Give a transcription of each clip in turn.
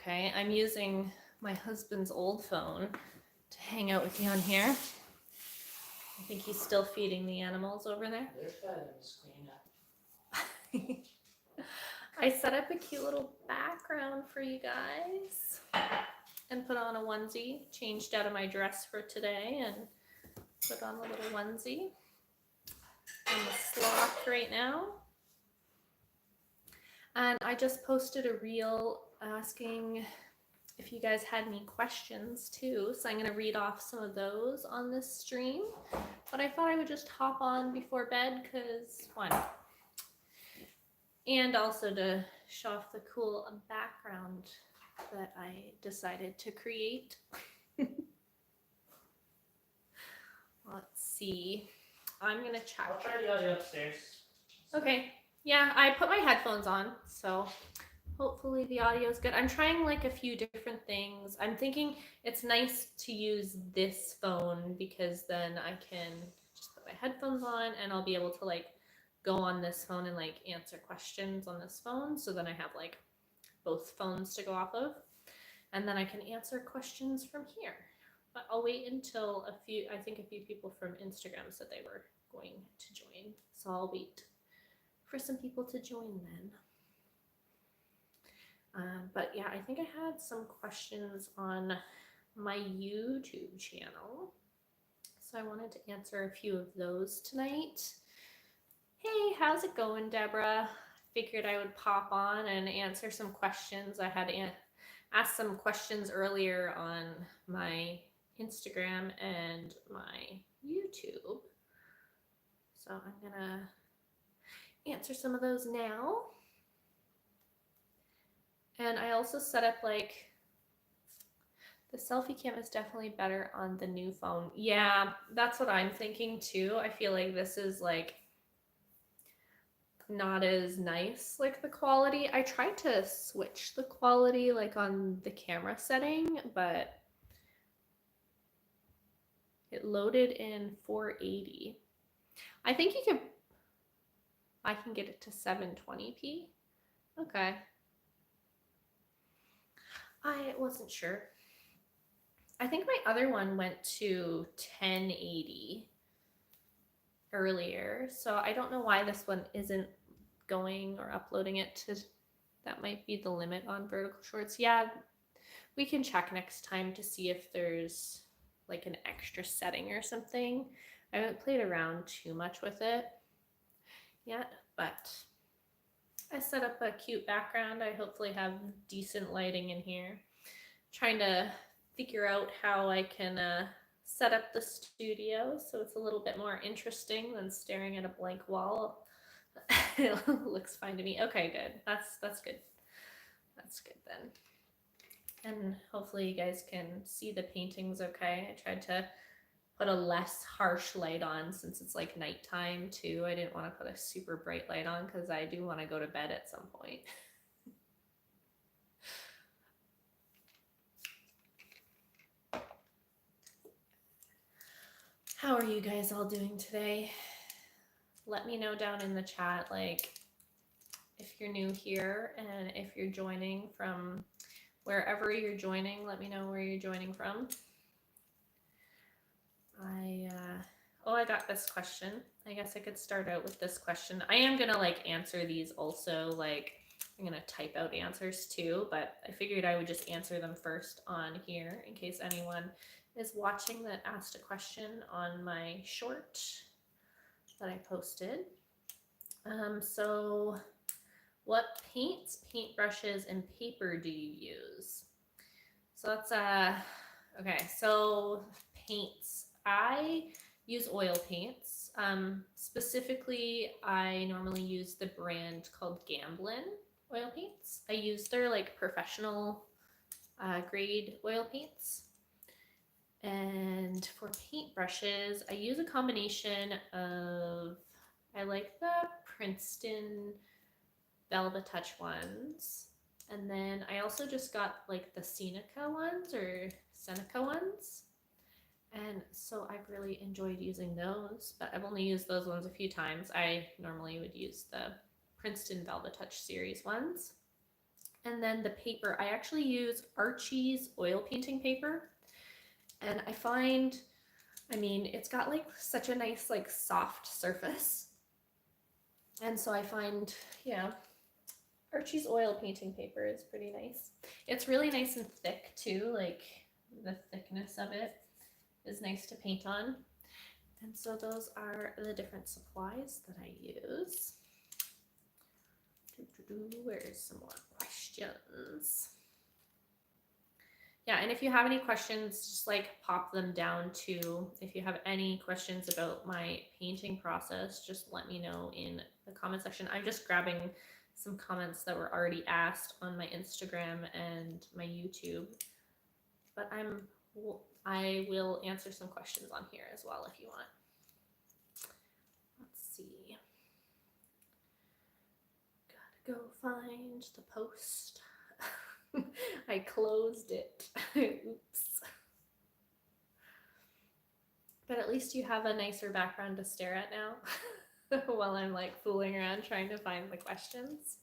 okay. I'm using my husband's old phone to hang out with you on here. I think he's still feeding the animals over there. They're fed in the screen. I set up a cute little background for you guys and put on a onesie. Changed out of my dress for today and put on a little onesie. I'm a sloth right now. And I just posted a reel asking if you guys had any questions too. So I'm going to read off some of those on this stream. But I thought I would just hop on before bed because why not? And also to show off the cool background that I decided to create. Let's see. I'm going to check. I'll try the audio upstairs. Okay. Yeah, I put my headphones on, so hopefully the audio is good. I'm trying like a few different things. I'm thinking it's nice to use this phone because then I can just put my headphones on and I'll be able to like go on this phone and like answer questions on this phone. So then I have like both phones to go off of. And then I can answer questions from here. But I'll wait until I think a few people from Instagram said they were going to join. So I'll wait for some people to join then. But yeah, I think I had some questions on my YouTube channel. So I wanted to answer a few of those tonight. Hey, how's it going, Deborah? Figured I would pop on and answer some questions. I had asked some questions earlier on my Instagram and my YouTube. So I'm gonna answer some of those now. And I also set up like the selfie cam is definitely better on the new phone. Yeah, that's what I'm thinking too. I feel like this is like not as nice, like the quality. I tried to switch the quality like on the camera setting, but it loaded in 480. I think I can get it to 720p. Okay. I wasn't sure. I think my other one went to 1080 earlier, so I don't know why this one isn't going or uploading it to, that might be the limit on vertical shorts. Yeah, we can check next time to see if there's like an extra setting or something. I haven't played around too much with it yet, but I set up a cute background. I hopefully have decent lighting in here. Trying to figure out how I can set up the studio so it's a little bit more interesting than staring at a blank wall. It looks fine to me. Okay, good. That's good. That's good then. And hopefully you guys can see the paintings okay. I tried to put a less harsh light on since it's like nighttime too. I didn't want to put a super bright light on because I do want to go to bed at some point. How are you guys all doing today? Let me know down in the chat, like, if you're new here and if you're joining from wherever you're joining, let me know where you're joining from. I got this question. I guess I could start out with this question. I am gonna like answer these also, like I'm gonna type out answers too, but I figured I would just answer them first on here in case anyone is watching that asked a question on my short that I posted. So what paints, paintbrushes, and paper do you use? So that's okay, so paints. I use oil paints. Specifically, I normally use the brand called Gamblin oil paints. I use their like professional grade oil paints. And for paintbrushes, I use a combination of, I like the Princeton Velvet Touch ones. And then I also just got like the Seneca ones or Seneca ones. And so I've really enjoyed using those, but I've only used those ones a few times. I normally would use the Princeton Velvet Touch series ones. And then the paper, I actually use Archie's oil painting paper. And I find, I mean, it's got like such a nice like soft surface. And so I find, yeah, Archie's oil painting paper is pretty nice. It's really nice and thick too, like the thickness of it is nice to paint on. And so those are the different supplies that I use. Where's some more questions? Yeah, and if you have any questions, just like pop them down too. If you have any questions about my painting process, just let me know in the comment section. I'm just grabbing some comments that were already asked on my Instagram and my YouTube, but I will answer some questions on here as well if you want. Let's see. Gotta go find the post. I closed it. Oops. But at least you have a nicer background to stare at now while I'm like fooling around trying to find the questions.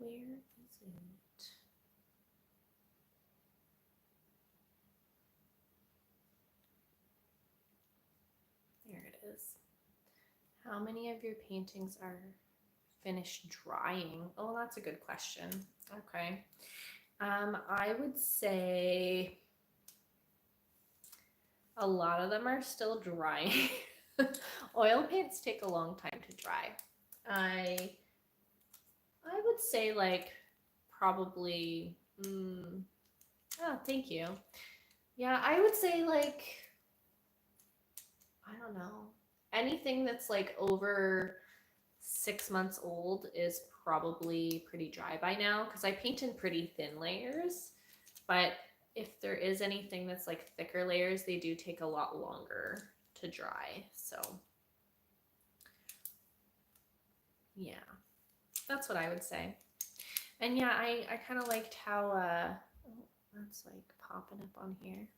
Where is it? There it is. How many of your paintings are finished drying? Oh, that's a good question. Okay. I would say a lot of them are still drying. Oil paints take a long time to dry. I would say like probably, oh, thank you. Yeah, I would say like, I don't know, anything that's like over 6 months old is probably pretty dry by now because I paint in pretty thin layers, but if there is anything that's like thicker layers, they do take a lot longer to dry. So yeah, that's what I would say. And yeah, I kind of liked how, oh, that's like popping up on here.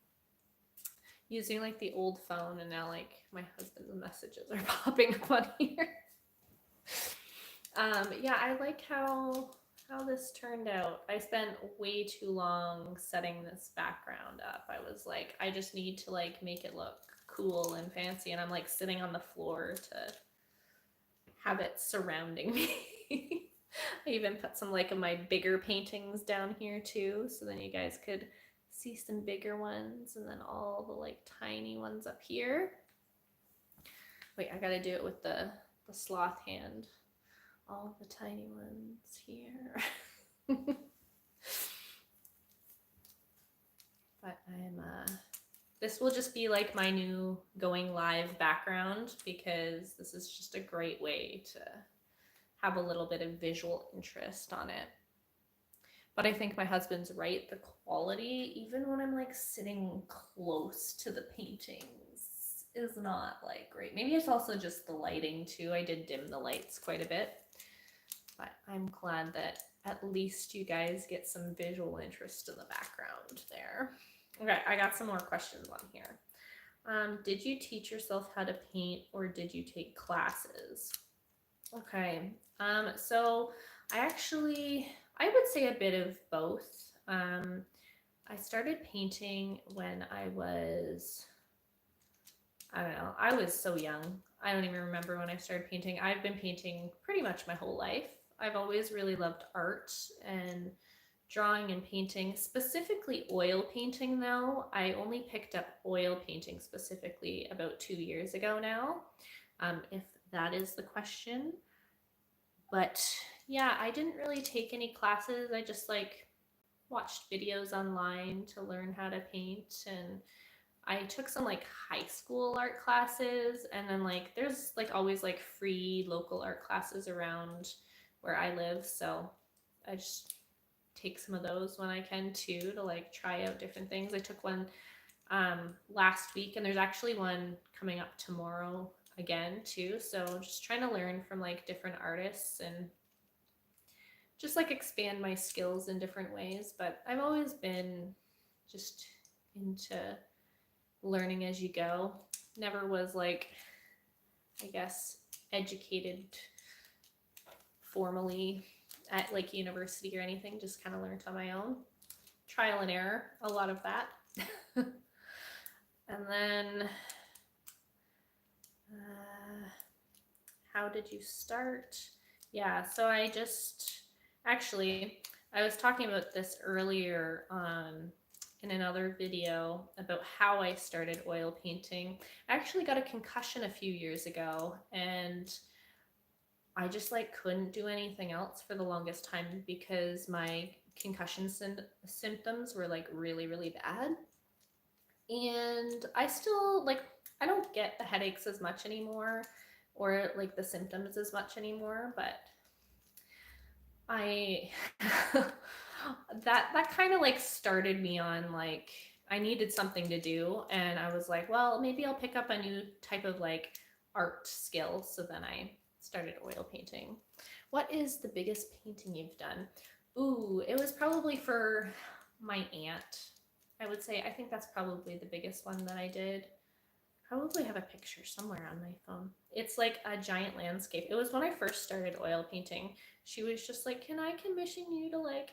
Using like the old phone and now like my husband's messages are popping up on here. Yeah, I like how this turned out. I spent way too long setting this background up. I was like, I just need to like make it look cool and fancy, and I'm like sitting on the floor to have it surrounding me. I even put some like of my bigger paintings down here too, so then you guys could see some bigger ones and then all the like tiny ones up here. Wait, I gotta do it with the sloth hand. All the tiny ones here. But I'm this will just be like my new going live background because this is just a great way to have a little bit of visual interest on it. But I think my husband's right. The quality, even when I'm like sitting close to the paintings, is not like great. Maybe it's also just the lighting too. I did dim the lights quite a bit. But I'm glad that at least you guys get some visual interest in the background there. Okay, I got some more questions on here. Did you teach yourself how to paint or did you take classes? Okay, so I would say a bit of both. I started painting when I was, I don't know, I was so young. I don't even remember when I started painting. I've been painting pretty much my whole life. I've always really loved art and drawing and painting, specifically oil painting though. I only picked up oil painting specifically about 2 years ago now, if that is the question. But yeah, I didn't really take any classes. I just like watched videos online to learn how to paint, and I took some like high school art classes, and then like there's like always like free local art classes around where I live, so I just take some of those when I can too to like try out different things. I took one last week, and there's actually one coming up tomorrow again too. So just trying to learn from like different artists and just like expand my skills in different ways. But I've always been just into learning as you go. Never was like, I guess, educated formally at like university or anything, just kind of learned on my own. Trial and error, a lot of that. And then, how did you start? Yeah, so I was talking about this earlier on in another video about how I started oil painting. I actually got a concussion a few years ago, and I just like couldn't do anything else for the longest time because my concussion symptoms were like really, really bad. And I still like, I don't get the headaches as much anymore or like the symptoms as much anymore, but I that kind of like started me on like I needed something to do, and I was like, well, maybe I'll pick up a new type of like art skill. So then I started oil painting. What is the biggest painting you've done? Ooh, it was probably for my aunt. I would say I think that's probably the biggest one that I did. Probably have a picture somewhere on my phone. It's like a giant landscape. It was when I first started oil painting. She was just like, "Can I commission you to like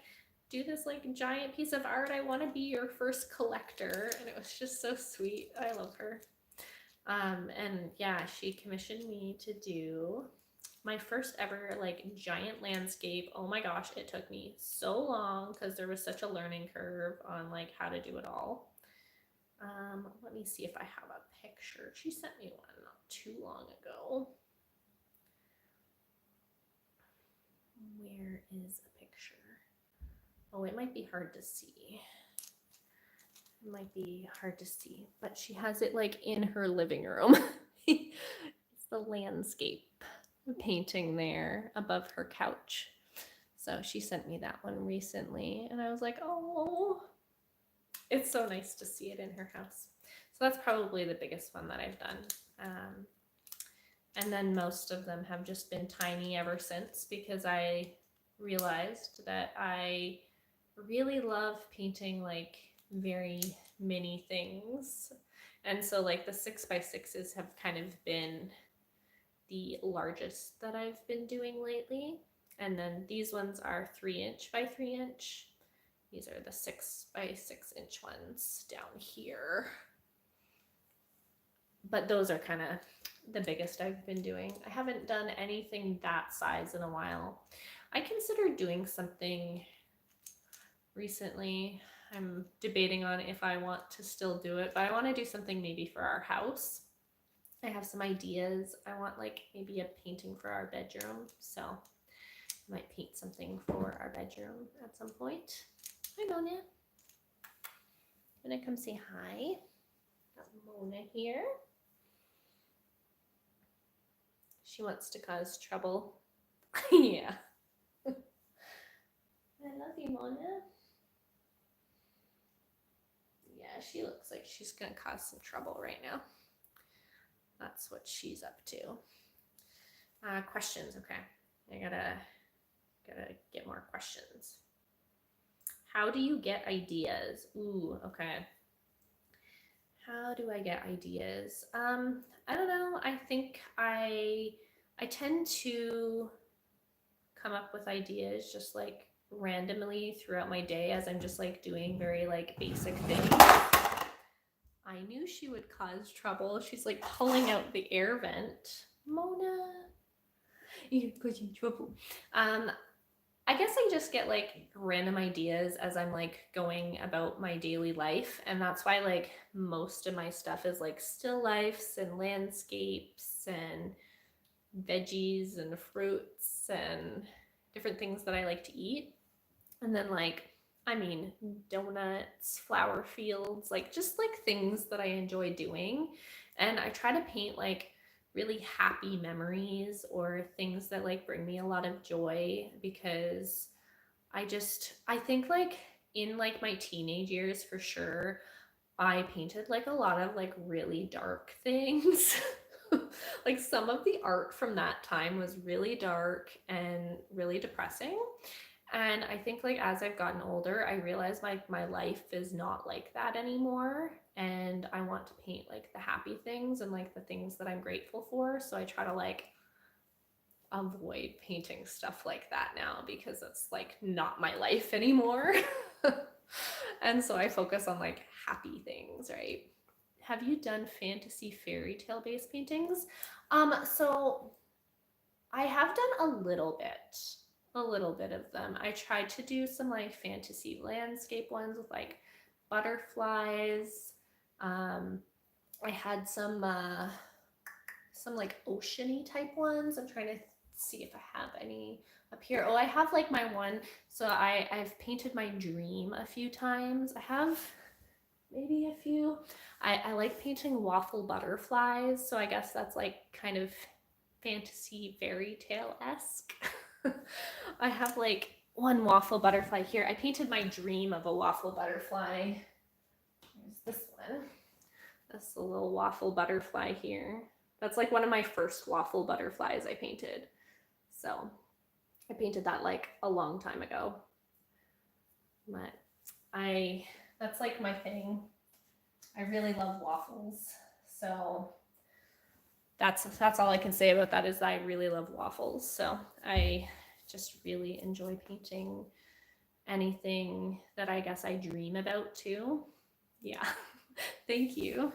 do this like giant piece of art? I want to be your first collector." And it was just so sweet. I love her. And yeah, she commissioned me to do my first ever like giant landscape. Oh my gosh, it took me so long because there was such a learning curve on like how to do it all. Let me see if I have a picture. She sent me one not too long ago. Where is a picture? Oh, it might be hard to see. It might be hard to see, but she has it like in her living room. It's the landscape painting there above her couch. So she sent me that one recently, and I was like, oh, it's so nice to see it in her house. So that's probably the biggest one that I've done. And then most of them have just been tiny ever since because I realized that I really love painting like very mini things. And so like the 6x6s have kind of been the largest that I've been doing lately. And then these ones are 3" by 3". These are the 6x6" ones down here. But those are kind of the biggest I've been doing. I haven't done anything that size in a while. I considered doing something recently. I'm debating on if I want to still do it, but I want to do something maybe for our house. I have some ideas. I want like maybe a painting for our bedroom, so I might paint something for our bedroom at some point. Hi, Mona. I'm gonna come say hi. Got Mona here. She wants to cause trouble. Yeah. I love you, Mona. Yeah, she looks like she's gonna cause some trouble right now. That's what she's up to. Questions, okay. I gotta get more questions. How do you get ideas? Ooh, okay. How do I get ideas? I don't know. I think I tend to come up with ideas just like randomly throughout my day as I'm just like doing very like basic things. I knew she would cause trouble. She's like pulling out the air vent. Mona, you're causing trouble. I guess I just get like random ideas as I'm like going about my daily life. And that's why like most of my stuff is like still lifes and landscapes and veggies and fruits and different things that I like to eat. And then like, I mean, donuts, flower fields, like just like things that I enjoy doing. And I try to paint like really happy memories or things that like bring me a lot of joy because I think like in like my teenage years for sure, I painted like a lot of like really dark things. Like some of the art from that time was really dark and really depressing. And I think like as I've gotten older, I realize like my life is not like that anymore. And I want to paint like the happy things and like the things that I'm grateful for. So I try to like avoid painting stuff like that now because it's like not my life anymore. And so I focus on like happy things, right? Have you done fantasy fairy tale based paintings? So I have done a little bit of them. I tried to do some like fantasy landscape ones with like butterflies. Um, I had some like oceany type ones. I'm trying to see if I have any up here. Oh, I have like my one. So I've painted my dream a few times. I have maybe a few. I like painting waffle butterflies, so I guess that's like kind of fantasy fairy tale esque. I have like one waffle butterfly here. I painted my dream of a waffle butterfly. Here's this one. That's a little waffle butterfly here. That's like one of my first waffle butterflies I painted. So I painted that like a long time ago. But that's like my thing. I really love waffles. So that's all I can say about that is I really love waffles. So I just really enjoy painting anything that I guess I dream about too. Yeah. Thank you.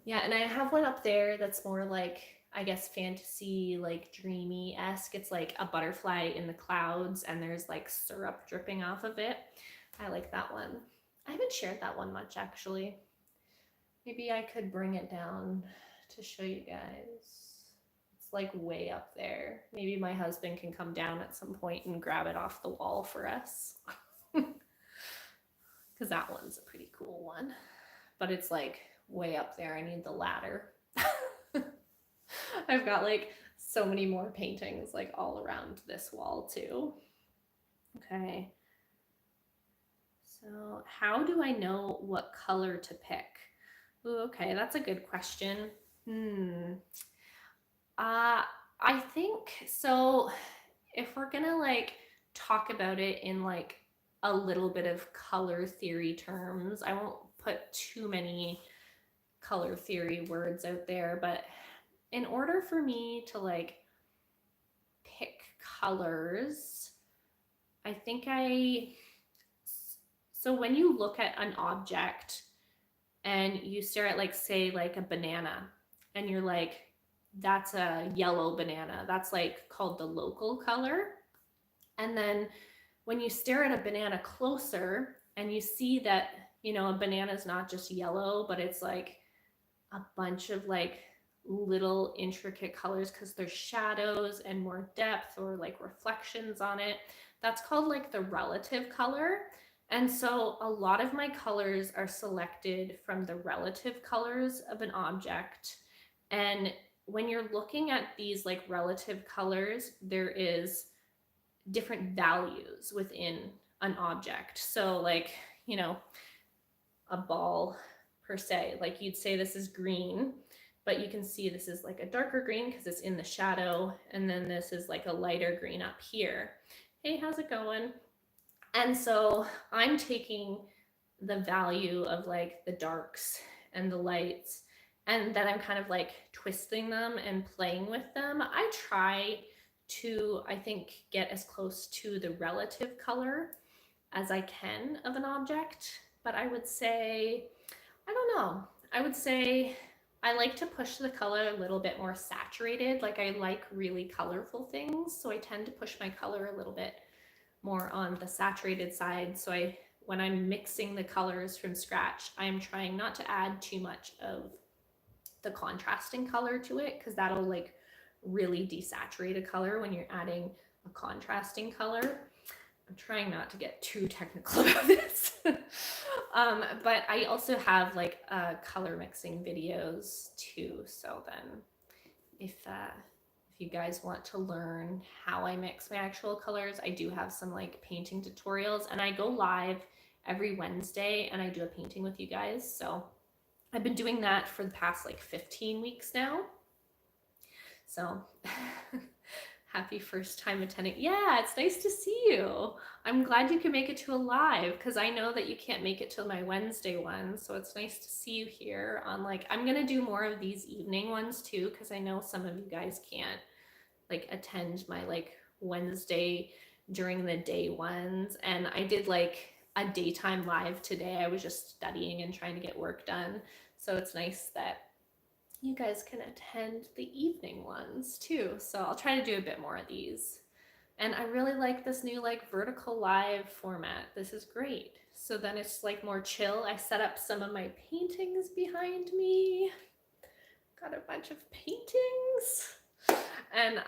Yeah, and I have one up there that's more like I guess fantasy, like dreamy esque. It's like a butterfly in the clouds and there's like syrup dripping off of it. I like that one. I haven't shared that one much actually. Maybe I could bring it down to show you guys. It's like way up there. Maybe my husband can come down at some point and grab it off the wall for us. Because that one's a pretty cool one. But it's like way up there. I need the ladder. I've got like so many more paintings like all around this wall too. Okay. So how do I know what color to pick? Ooh, okay, that's a good question. I think so. If we're gonna like talk about it in like a little bit of color theory terms, I won't put too many color theory words out there, but in order for me to like pick colors, I think so when you look at an object and you stare at like say like a banana and you're like that's a yellow banana, that's like called the local color. And then when you stare at a banana closer and you see that a banana is not just yellow but it's like a bunch of like little intricate colors because there's shadows and more depth or like reflections on it, that's called like the relative color. And so a lot of my colors are selected from the relative colors of an object. And when you're looking at these like relative colors, there is different values within an object. So like, a ball per se, like you'd say this is green, but you can see this is like a darker green because it's in the shadow, and then this is like a lighter green up here. Hey, how's it going? And so I'm taking the value of like the darks and the lights, and then I'm kind of like twisting them and playing with them. I try to, I think, get as close to the relative color as I can of an object, but I would say, I don't know, I would say I like to push the color a little bit more saturated. Like I like really colorful things, so I tend to push my color a little bit more on the saturated side. So when I'm mixing the colors from scratch, I'm trying not to add too much of the contrasting color to it because that'll like really desaturate a color when you're adding a contrasting color. I'm trying not to get too technical about this. But I also have like color mixing videos too. So then if you guys want to learn how I mix my actual colors, I do have some like painting tutorials, and I go live every Wednesday and I do a painting with you guys. So I've been doing that for the past like 15 weeks now. So happy first time attending. Yeah, it's nice to see you. I'm glad you can make it to a live because I know that you can't make it to my Wednesday one. So it's nice to see you here on like, I'm going to do more of these evening ones too because I know some of you guys can't like attend my like Wednesday during the day ones. And I did like a daytime live today. I was just studying and trying to get work done. So it's nice that you guys can attend the evening ones too. So I'll try to do a bit more of these. And I really like this new like vertical live format. This is great. So then it's like more chill. I set up some of my paintings behind me. Got a bunch of paintings. And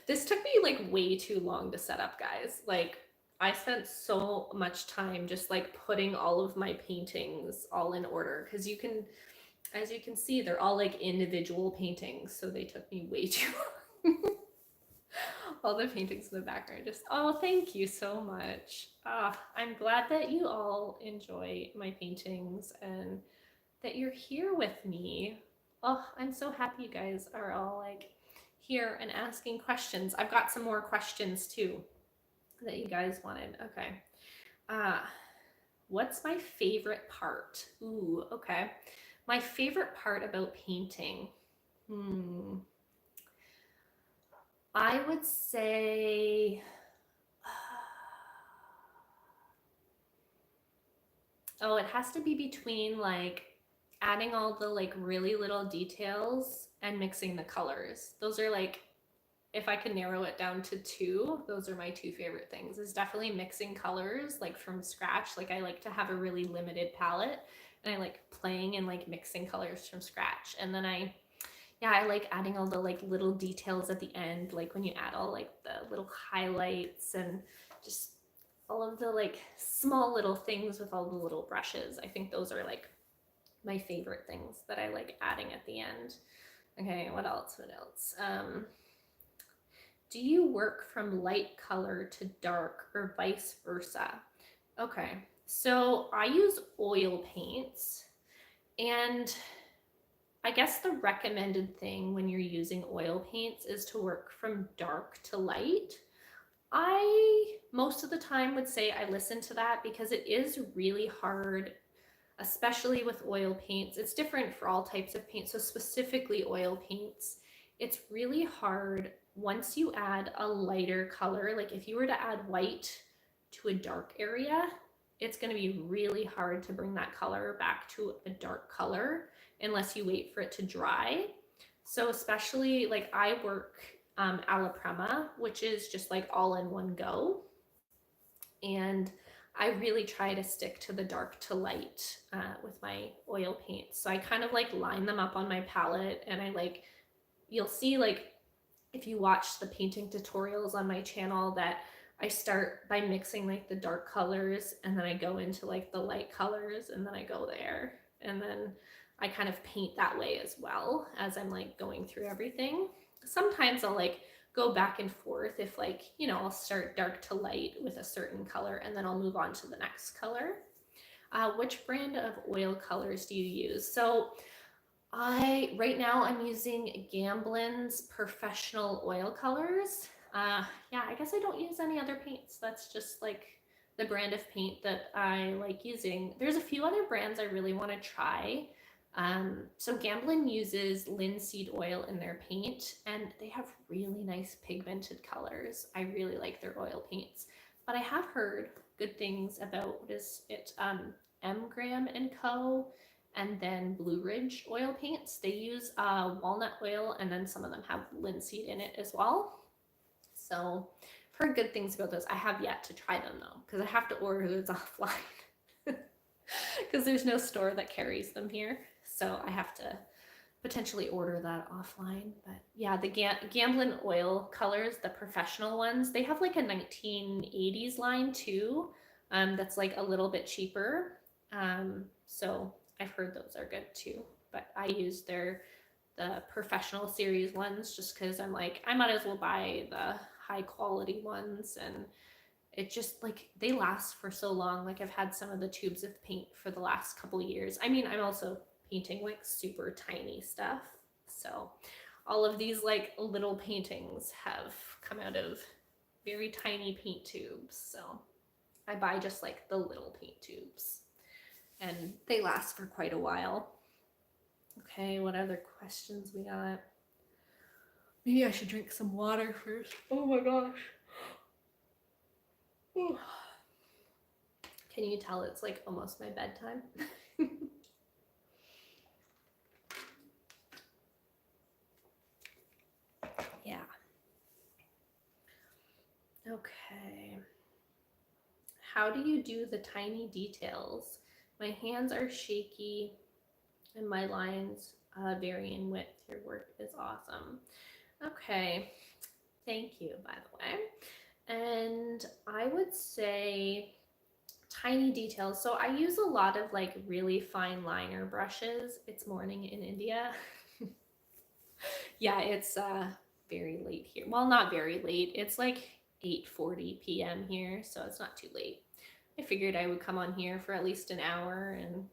this took me like way too long to set up, guys. Like I spent so much time just like putting all of my paintings all in order because you can, as you can see, they're all like individual paintings. So they took me way too long. All the paintings in the background just, oh, thank you so much. I'm glad that you all enjoy my paintings and that you're here with me. Oh, I'm so happy you guys are all like here and asking questions. I've got some more questions too that you guys wanted. Okay. Uh, what's my favorite part? Ooh, okay. My favorite part about painting. I would say oh, it has to be between like adding all the like really little details and mixing the colors. Those are like, if I could narrow it down to two, those are my two favorite things. Is definitely mixing colors like from scratch. Like I like to have a really limited palette and I like playing and like mixing colors from scratch. And then I like adding all the like little details at the end, like when you add all like the little highlights and just all of the like small little things with all the little brushes. I think those are like my favorite things that I like adding at the end. Okay, what else? What else? Do you work from light color to dark or vice versa? Okay, so I use oil paints, and I guess the recommended thing when you're using oil paints is to work from dark to light. I most of the time would say I listen to that because it is really hard, especially with oil paints. It's different for all types of paint, so specifically oil paints. It's really hard once you add a lighter color. Like if you were to add white to a dark area, it's going to be really hard to bring that color back to a dark color unless you wait for it to dry. So especially like I work a la prima, which is just like all in one go. And I really try to stick to the dark to light with my oil paints. So I kind of like line them up on my palette, and I like, you'll see like if you watch the painting tutorials on my channel that I start by mixing like the dark colors and then I go into like the light colors and then I go there. And then I kind of paint that way as well as I'm like going through everything. Sometimes I'll like go back and forth if like, you know, I'll start dark to light with a certain color and then I'll move on to the next color. Which brand of oil colors do you use? So right now I'm using Gamblin's Professional Oil Colors. Yeah, I guess I don't use any other paints. That's just like the brand of paint that I like using. There's a few other brands I really want to try. So Gamblin uses linseed oil in their paint, and they have really nice pigmented colors. I really like their oil paints, but I have heard good things about what is it, M. Graham and Co. And then Blue Ridge oil paints. They use walnut oil, and then some of them have linseed in it as well. So I've heard good things about those. I have yet to try them though, because I have to order those offline because there's no store that carries them here. So I have to potentially order that offline. But yeah, the Gamblin oil colors, the professional ones, they have like a 1980s line too. That's like a little bit cheaper. So I've heard those are good too. But I use the professional series ones just because I'm like, I might as well buy the high quality ones and it just like they last for so long. Like I've had some of the tubes of paint for the last couple years. I mean, I'm also painting like super tiny stuff. So all of these like little paintings have come out of very tiny paint tubes. So I buy just like the little paint tubes and they last for quite a while. Okay, what other questions we got? Maybe I should drink some water first. Oh my gosh. Can you tell it's like almost my bedtime? Yeah. Okay. How do you do the tiny details? My hands are shaky and my lines vary in width. Your work is awesome. Okay. Thank you, by the way. And I would say tiny details. So I use a lot of like really fine liner brushes. It's morning in India. Yeah, it's very late here. Well, not very late. It's like 8:40 p.m. here, so it's not too late. I figured I would come on here for at least an hour and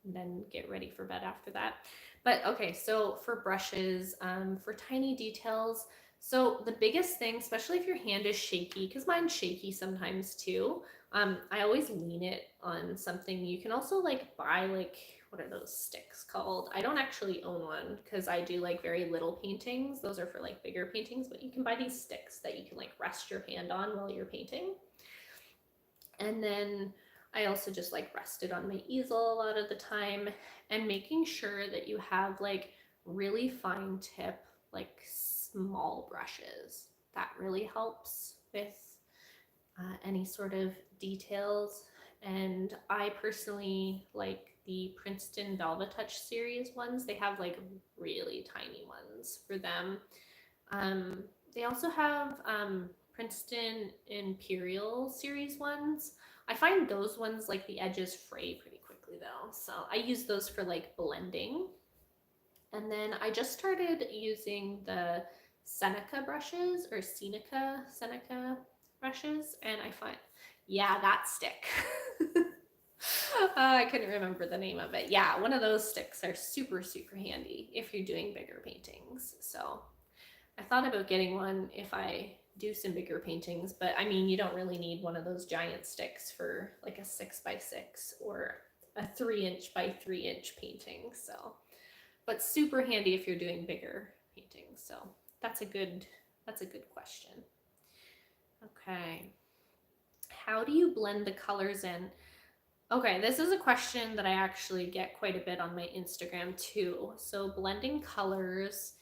then get ready for bed after that. But okay, so for brushes, for tiny details, so the biggest thing, especially if your hand is shaky, because mine's shaky sometimes too, I always lean it on something. You can also like buy like, what are those sticks called? I don't actually own one because I do like very little paintings. Those are for like bigger paintings, but you can buy these sticks that you can like rest your hand on while you're painting. And then I also just like rest it on my easel a lot of the time, and making sure that you have like really fine tip, like small brushes. That really helps with any sort of details. And I personally like the Princeton Velvet Touch series ones. They have like really tiny ones for them. Um, they also have Princeton Imperial series ones. I find those ones like the edges fray pretty quickly though. So I use those for like blending. And then I just started using the Seneca brushes or Seneca brushes. And I find, yeah, that stick. I couldn't remember the name of it. Yeah, one of those sticks are super, super handy if you're doing bigger paintings. So I thought about getting one if I do some bigger paintings, but I mean, you don't really need one of those giant sticks for like a 6x6 or a 3" by 3" painting. So, but super handy if you're doing bigger paintings. So that's a good question. Okay. How do you blend the colors in? Okay, this is a question that I actually get quite a bit on my Instagram too. So blending colors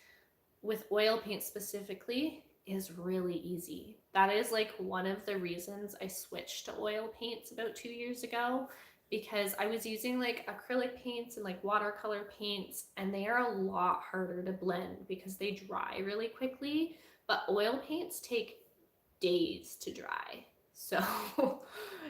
with oil paint specifically is really easy. That is like one of the reasons I switched to oil paints about 2 years ago, because I was using like acrylic paints and like watercolor paints, and they are a lot harder to blend because they dry really quickly, but oil paints take days to dry. So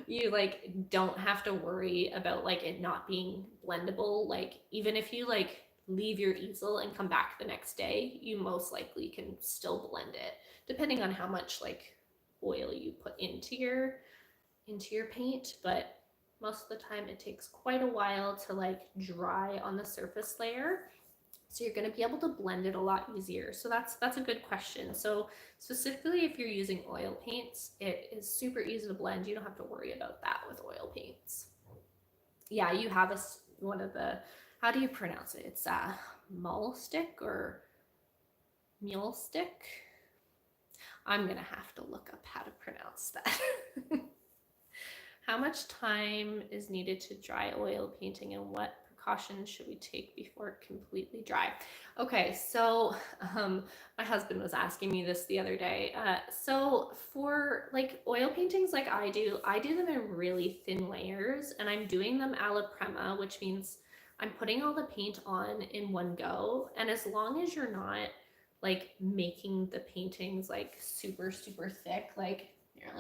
you like don't have to worry about like it not being blendable. Like even if you like leave your easel and come back the next day, you most likely can still blend it, depending on how much like oil you put into your paint. But most of the time it takes quite a while to like dry on the surface layer, so you're going to be able to blend it a lot easier. So that's a good question. So specifically if you're using oil paints, it is super easy to blend. You don't have to worry about that with oil paints. Yeah, you have one of the, how do you pronounce it? It's mule stick or mule stick. I'm gonna have to look up how to pronounce that. How much time is needed to dry oil painting, and what precautions should we take before completely dry? Okay, so my husband was asking me this the other day. So for like oil paintings like I do them in really thin layers, and I'm doing them alla prima, which means I'm putting all the paint on in one go. And as long as you're not like making the paintings like super, super thick, like here,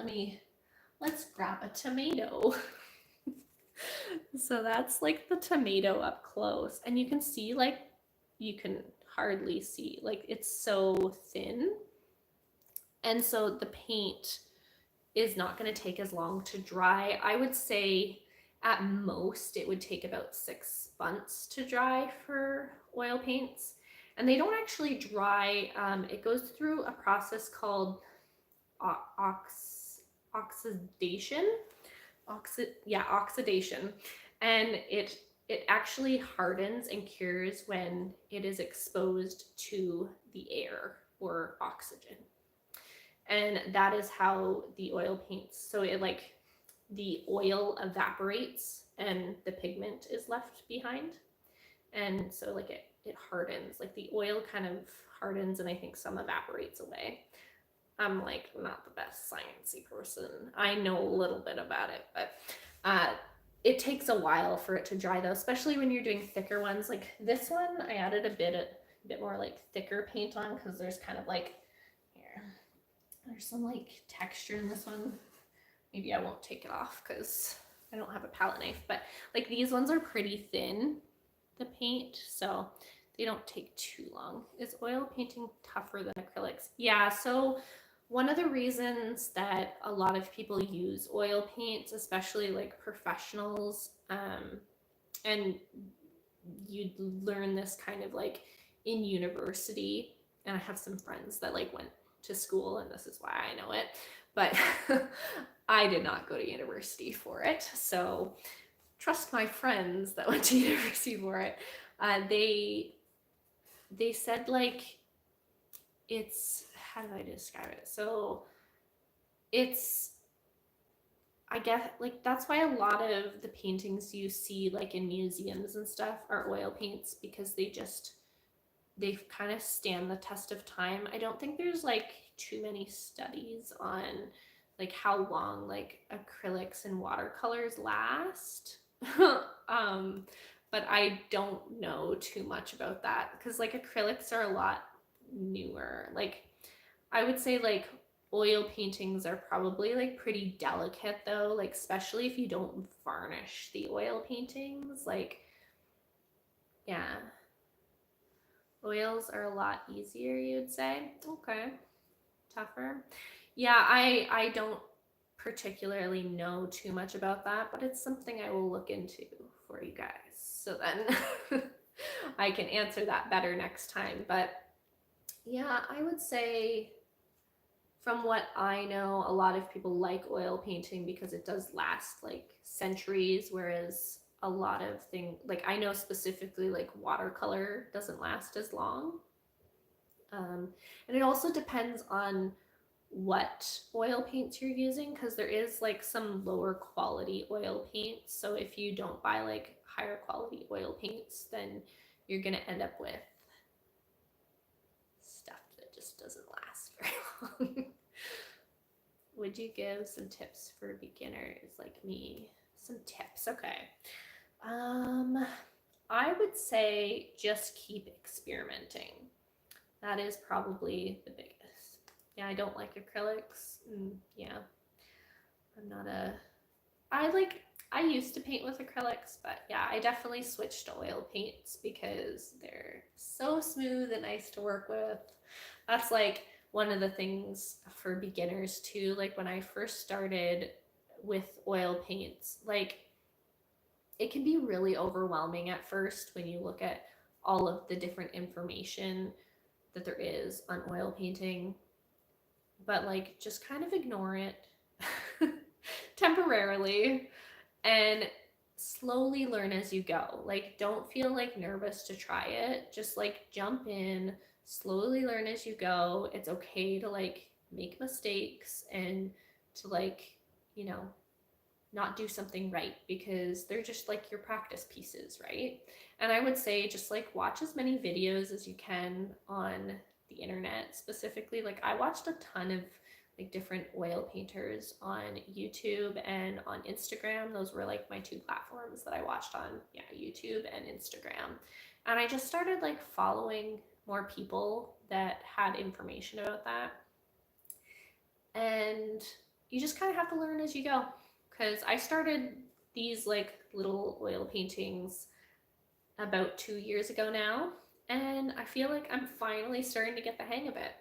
let's grab a tomato. So that's like the tomato up close, and you can see like you can hardly see, like it's so thin, and so the paint is not going to take as long to dry. I would say at most it would take about 6 months to dry for oil paints. And they don't actually dry. It goes through a process called oxidation. Oxidation. And it actually hardens and cures when it is exposed to the air or oxygen. And that is how the oil paints. So it like the oil evaporates and the pigment is left behind. And so like it hardens, like the oil kind of hardens and I think some evaporates away. I'm like not the best sciencey person. I know a little bit about it, but it takes a while for it to dry though, especially when you're doing thicker ones. Like this one, I added a bit more like thicker paint on because there's kind of like here, there's some like texture in this one. Maybe I won't take it off because I don't have a palette knife, but like these ones are pretty thin, the paint, so they don't take too long. Is oil painting tougher than acrylics? Yeah, so one of the reasons that a lot of people use oil paints, especially like professionals, and you learn this kind of like in university, and I have some friends that like went to school and this is why I know it, but I did not go to university for it, so trust my friends that went to university for it. They said like it's, how do I describe it? So it's, I guess like that's why a lot of the paintings you see like in museums and stuff are oil paints because they kind of stand the test of time. I don't think there's like too many studies on like how long like acrylics and watercolors last. But I don't know too much about that because like acrylics are a lot newer. Like I would say like oil paintings are probably like pretty delicate though, like especially if you don't varnish the oil paintings. Like yeah, oils are a lot easier, you'd say. Okay. Tougher. Yeah, I don't particularly know too much about that, but it's something I will look into for you guys. So then I can answer that better next time. But yeah, I would say from what I know, a lot of people like oil painting because it does last like centuries, whereas a lot of things, like I know specifically like watercolor doesn't last as long. And it also depends on what oil paints you're using because there is like some lower quality oil paints. So if you don't buy like higher quality oil paints, then you're going to end up with stuff that just doesn't last very long. Would you give some tips for beginners like me? Some tips, okay. I would say just keep experimenting. That is probably the biggest. Yeah, I don't like acrylics. Yeah, I'm not a. I used to paint with acrylics, but yeah, I definitely switched to oil paints because they're so smooth and nice to work with. That's like one of the things for beginners too. Like when I first started with oil paints, like it can be really overwhelming at first when you look at all of the different information that there is on oil painting, but like just kind of ignore it temporarily and slowly learn as you go. Like don't feel like nervous to try it, just like jump in, slowly learn as you go. It's okay to like make mistakes and to like, you know, not do something right because they're just like your practice pieces, right? And I would say just like watch as many videos as you can on the internet. Specifically, like I watched a ton of like different oil painters on YouTube and on Instagram. Those were like my two platforms that I watched on, yeah, YouTube and Instagram. And I just started like following more people that had information about that. And you just kind of have to learn as you go. Because I started these like little oil paintings about 2 years ago now, and I feel like I'm finally starting to get the hang of it.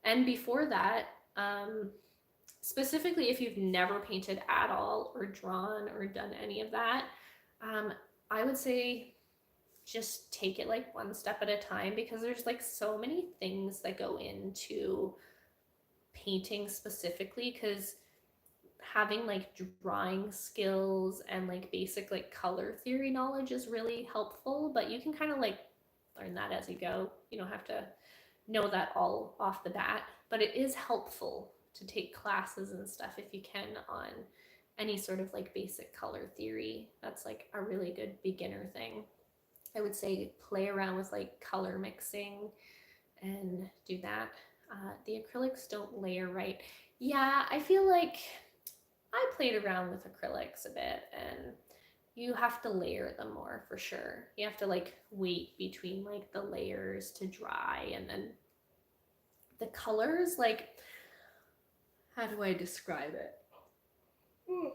And before that, specifically if you've never painted at all or drawn or done any of that, I would say just take it like one step at a time, because there's like so many things that go into painting specifically, because having like drawing skills and like basic like color theory knowledge is really helpful, but you can kind of like learn that as you go. You don't have to know that all off the bat, but it is helpful to take classes and stuff if you can on any sort of like basic color theory. That's like a really good beginner thing. I would say play around with like color mixing and do that. The acrylics don't layer right. Yeah, I feel like I played around with acrylics a bit, and you have to layer them more for sure. You have to like wait between like the layers to dry, and then the colors, like, how do I describe it? Oh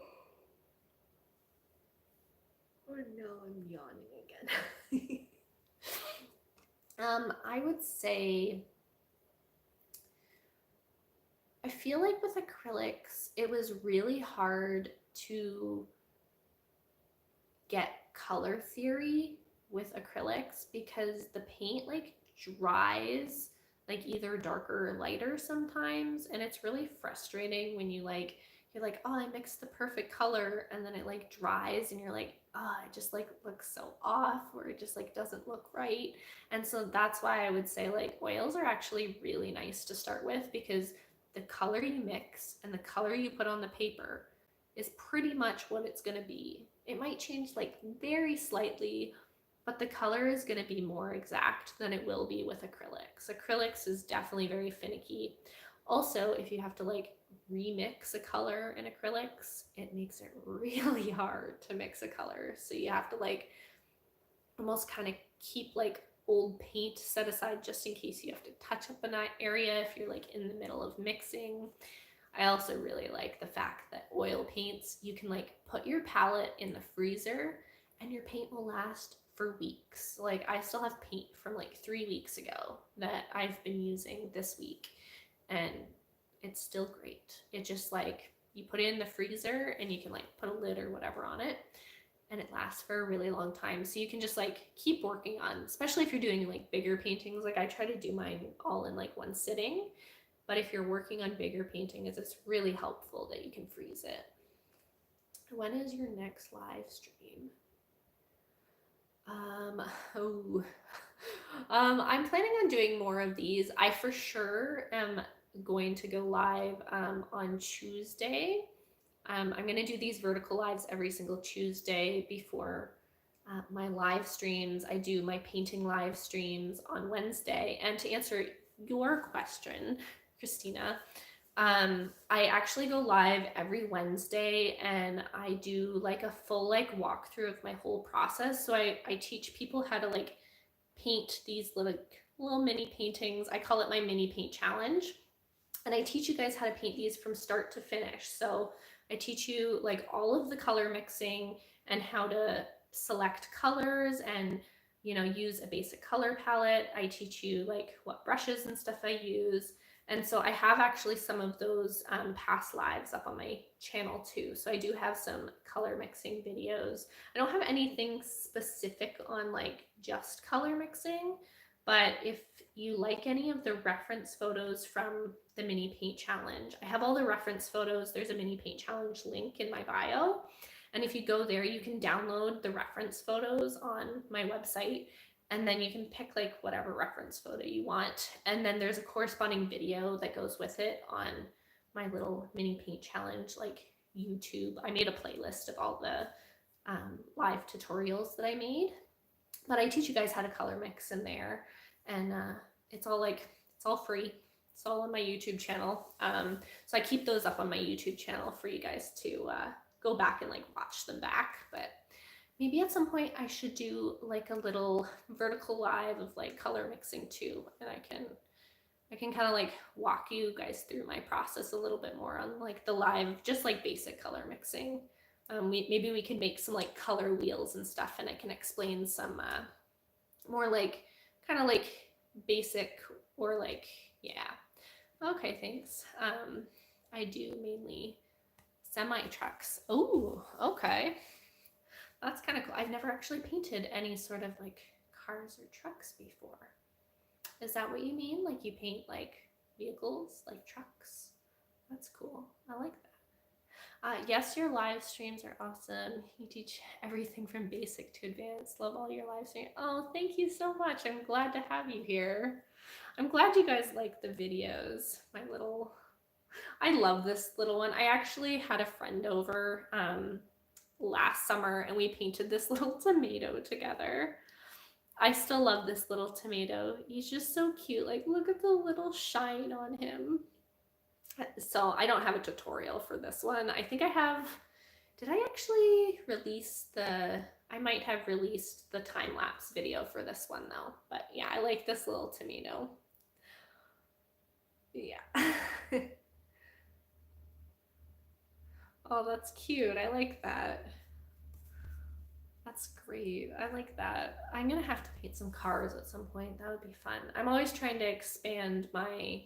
no, I'm yawning again. I would say I feel like with acrylics, it was really hard to get color theory with acrylics, because the paint like dries like either darker or lighter sometimes, and it's really frustrating when you're like, oh, I mixed the perfect color, and then it like dries and you're like, oh, it just like looks so off, or it just like doesn't look right. And so that's why I would say like oils are actually really nice to start with, because the color you mix and the color you put on the paper is pretty much what it's going to be. It might change like very slightly, but the color is going to be more exact than it will be with acrylics. Acrylics is definitely very finicky. Also, if you have to like remix a color in acrylics, it makes it really hard to mix a color. So you have to like almost kind of keep like old paint set aside just in case you have to touch up an area if you're like in the middle of mixing. I also really like the fact that oil paints, you can like put your palette in the freezer and your paint will last for weeks. Like I still have paint from like 3 weeks ago that I've been using this week, and it's still great. It just like you put it in the freezer and you can like put a lid or whatever on it, and it lasts for a really long time. So you can just like keep working on, especially if you're doing like bigger paintings. Like I try to do mine all in like one sitting, but if you're working on bigger paintings, it's really helpful that you can freeze it. When is your next live stream? Oh, I'm planning on doing more of these. I for sure am going to go live on Tuesday. I'm going to do these vertical lives every single Tuesday before my live streams. I do my painting live streams on Wednesday. And to answer your question, Christina, I actually go live every Wednesday, and I do like a full like walkthrough of my whole process. So I teach people how to like paint these little mini paintings. I call it my mini paint challenge. And I teach you guys how to paint these from start to finish. So I teach you like all of the color mixing and how to select colors and use a basic color palette. I teach you like what brushes and stuff I use. And so I have actually some of those past lives up on my channel too. So I do have some color mixing videos. I don't have anything specific on like just color mixing, but if you like any of the reference photos from the mini paint challenge, I have all the reference photos. There's a mini paint challenge link in my bio. And if you go there, you can download the reference photos on my website, and then you can pick like whatever reference photo you want. And then there's a corresponding video that goes with it on my little mini paint challenge, like YouTube. I made a playlist of all the live tutorials that I made, but I teach you guys how to color mix in there, and it's all free. It's all on my YouTube channel. So I keep those up on my YouTube channel for you guys to go back and like watch them back. But maybe at some point I should do like a little vertical live of like color mixing too, and I can kind of like walk you guys through my process a little bit more on like the live, just like basic color mixing. Maybe we can make some like color wheels and stuff, and I can explain some more like kind of like basic or like, yeah. Okay, thanks. I do mainly semi trucks. Oh, okay. That's kind of cool. I've never actually painted any sort of like cars or trucks before. Is that what you mean? Like you paint like vehicles, like trucks? That's cool. I like that. Yes, your live streams are awesome. You teach everything from basic to advanced. Love all your live streams. Oh, thank you so much. I'm glad to have you here. I'm glad you guys like the videos. I love this little one. I actually had a friend over last summer and we painted this little tomato together. I still love this little tomato. He's just so cute. Like, look at the little shine on him. So I don't have a tutorial for this one. I think I have, did I actually release I might have released the time-lapse video for this one though. But yeah, I like this little tomato. Yeah. Oh, that's cute. I like that. That's great. I like that. I'm gonna have to paint some cars at some point. That would be fun. I'm always trying to expand my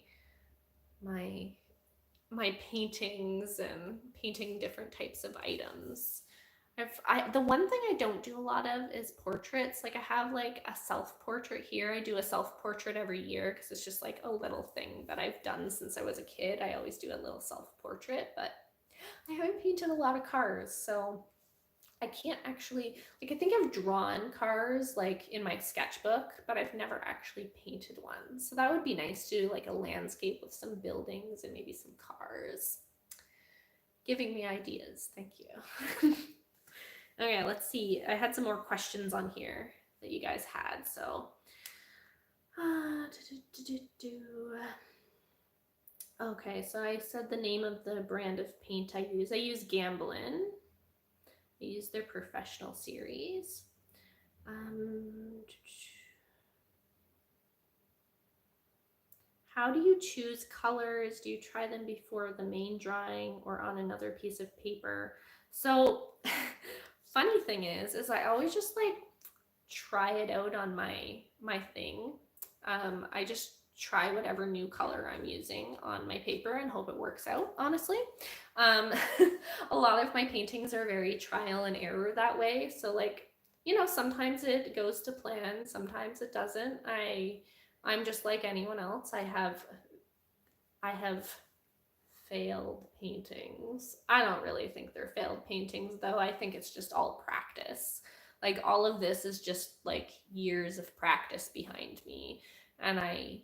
paintings and painting different types of items. The one thing I don't do a lot of is portraits. Like I have like a self-portrait here. I do a self-portrait every year because it's just like a little thing that I've done since I was a kid. I always do a little self-portrait, but I haven't painted a lot of cars, so I can't actually, like I think I've drawn cars like in my sketchbook, but I've never actually painted one. So that would be nice to do like a landscape with some buildings and maybe some cars. Giving me ideas, thank you. Okay, let's see. I had some more questions on here that you guys had, so. Okay, so I said the name of the brand of paint I use. I use Gamblin. I use their professional series. How do you choose colors? Do you try them before the main drawing or on another piece of paper? So funny thing is I always just like try it out on my thing. I just try whatever new color I'm using on my paper and hope it works out, honestly. A lot of my paintings are very trial and error that way. So like, you know, sometimes it goes to plan, sometimes it doesn't. I'm just like anyone else. I have failed paintings. I don't really think they're failed paintings though. I think it's just all practice. Like all of this is just like years of practice behind me. And I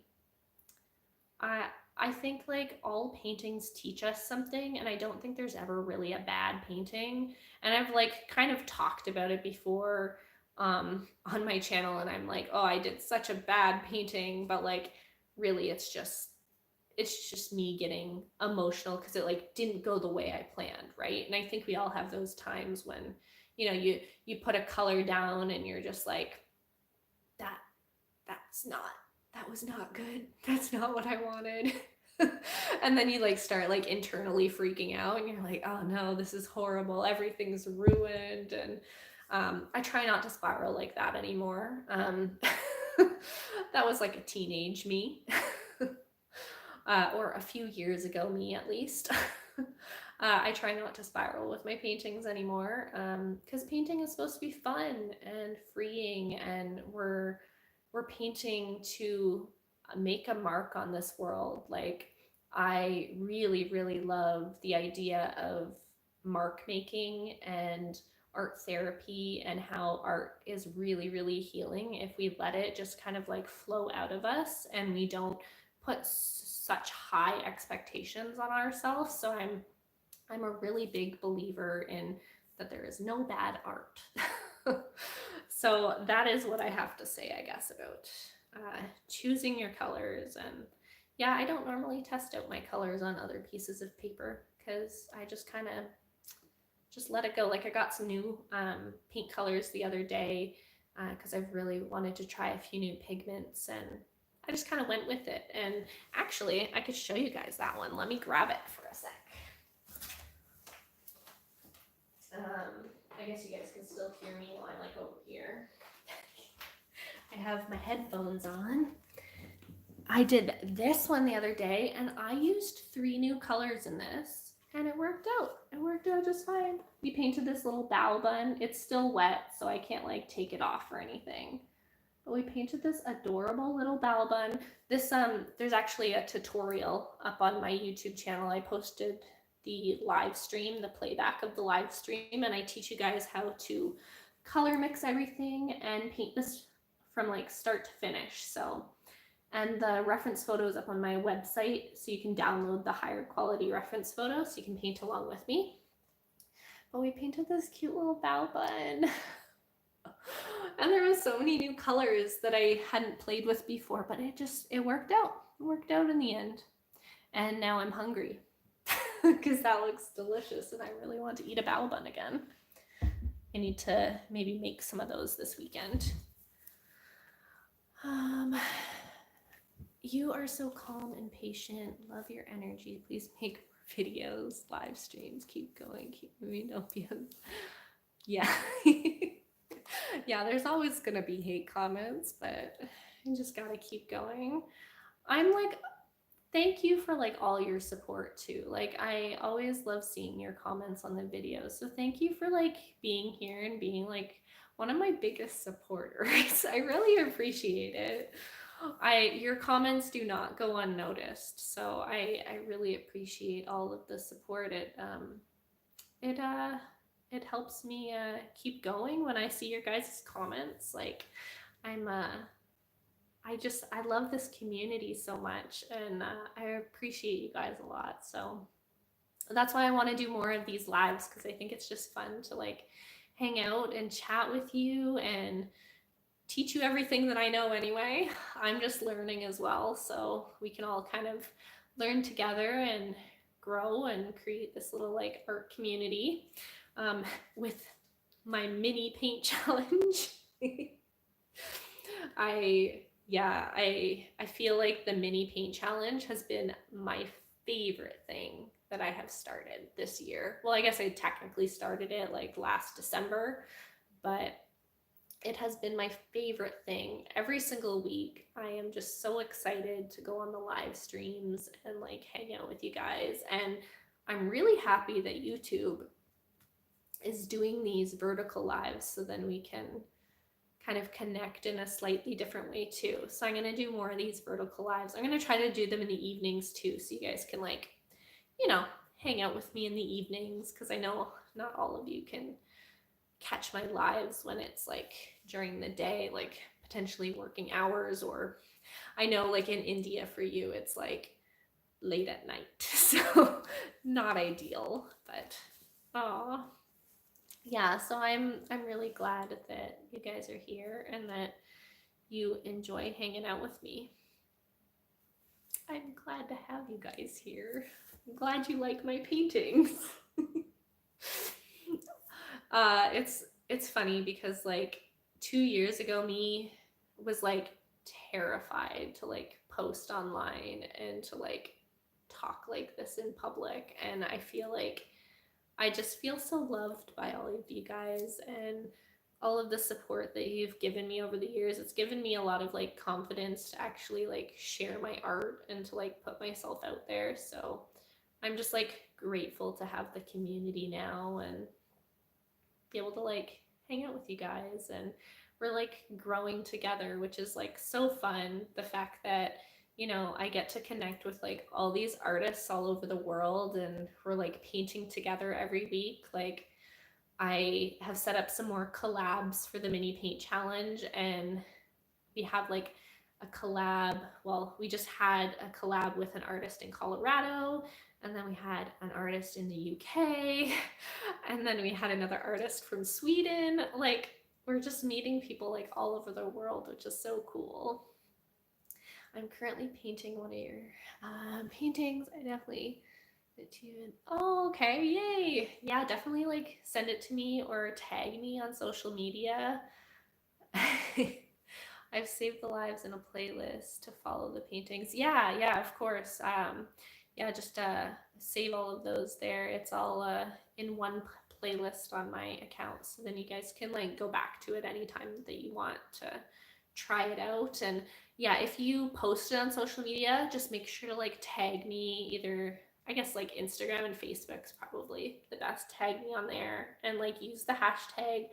think like all paintings teach us something, and I don't think there's ever really a bad painting. And I've like kind of talked about it before on my channel, and I'm like, oh, I did such a bad painting, but like really it's just me getting emotional because it like didn't go the way I planned, right? And I think we all have those times when, you know, you put a color down and you're just like, that was not good. That's not what I wanted. And then you like start like internally freaking out and you're like, oh no, this is horrible. Everything's ruined. And I try not to spiral like that anymore. That was like a teenage me. Or a few years ago me at least. I try not to spiral with my paintings anymore because painting is supposed to be fun and freeing, and we're painting to make a mark on this world. Like I really, really love the idea of mark making and art therapy, and how art is really, really healing if we let it just kind of like flow out of us and we don't put such high expectations on ourselves. So I'm a really big believer in that there is no bad art. So that is what I have to say, I guess, about choosing your colors. And yeah, I don't normally test out my colors on other pieces of paper because I just kind of just let it go. Like I got some new paint colors the other day because I've really wanted to try a few new pigments, and I just kind of went with it. And actually, I could show you guys that one. Let me grab it for a sec. I guess you guys can still hear me while I'm like over here. I have my headphones on. I did this one the other day and I used 3 new colors in this and it worked out. It worked out just fine. We painted this little bow bun. It's still wet, so I can't like take it off or anything. But we painted this adorable little bow bun. This there's actually a tutorial up on my YouTube channel. I posted the live stream, the playback of the live stream, and I teach you guys how to color mix everything and paint this from like start to finish. So, and the reference photo is up on my website, so you can download the higher quality reference photo so you can paint along with me. But we painted this cute little bow bun. And there was so many new colors that I hadn't played with before, but it worked out. It worked out in the end. And now I'm hungry because that looks delicious and I really want to eat a bow bun again. I need to maybe make some of those this weekend. You are so calm and patient. Love your energy. Please make more videos, live streams. Keep going. Keep moving. Don't be yeah. Yeah, there's always gonna be hate comments, but you just gotta keep going. I'm like, thank you for like all your support too. Like, I always love seeing your comments on the videos. So thank you for like being here and being like one of my biggest supporters. I really appreciate it. Your comments do not go unnoticed, so I really appreciate all of the support. It helps me keep going when I see your guys' comments. Like, I'm I love this community so much, and I appreciate you guys a lot. So that's why I want to do more of these lives, because I think it's just fun to like hang out and chat with you and teach you everything that I know anyway. I'm just learning as well, so we can all kind of learn together and grow and create this little like art community with my mini paint challenge. I feel like the mini paint challenge has been my favorite thing that I have started this year. Well, I guess I technically started it like last December, but it has been my favorite thing. Every single week, I am just so excited to go on the live streams and like hang out with you guys. And I'm really happy that YouTube is doing these vertical lives, so then we can kind of connect in a slightly different way too. So I'm going to do more of these vertical lives. I'm going to try to do them in the evenings too, so you guys can like, you know, hang out with me in the evenings, because I know not all of you can catch my lives when it's like during the day, like potentially working hours, or I know like in India for you it's like late at night, so not ideal. But yeah, so I'm really glad that you guys are here and that you enjoy hanging out with me. I'm glad to have you guys here. I'm glad you like my paintings. It's funny because like 2 years ago, me was like terrified to like post online and to like talk like this in public, and I feel like I just feel so loved by all of you guys and all of the support that you've given me over the years. It's given me a lot of like confidence to actually like share my art and to like put myself out there. So I'm just like grateful to have the community now and be able to like hang out with you guys, and we're like growing together, which is like so fun. The fact that, you know, I get to connect with like all these artists all over the world and we're like painting together every week. Like, I have set up some more collabs for the mini paint challenge, and we have like a collab. Well, we just had a collab with an artist in Colorado, and then we had an artist in the UK, and then we had another artist from Sweden. Like, we're just meeting people like all over the world, which is so cool. I'm currently painting one of your paintings. I definitely it to you. Oh, okay, yay! Yeah, definitely like send it to me or tag me on social media. I've saved the lives in a playlist to follow the paintings. Yeah, of course. Yeah, just save all of those there. It's all in one playlist on my account, so then you guys can like go back to it anytime that you want to try it out. And yeah, if you post it on social media, just make sure to like tag me, either I guess like Instagram and Facebook's probably the best. Tag me on there and like use the hashtag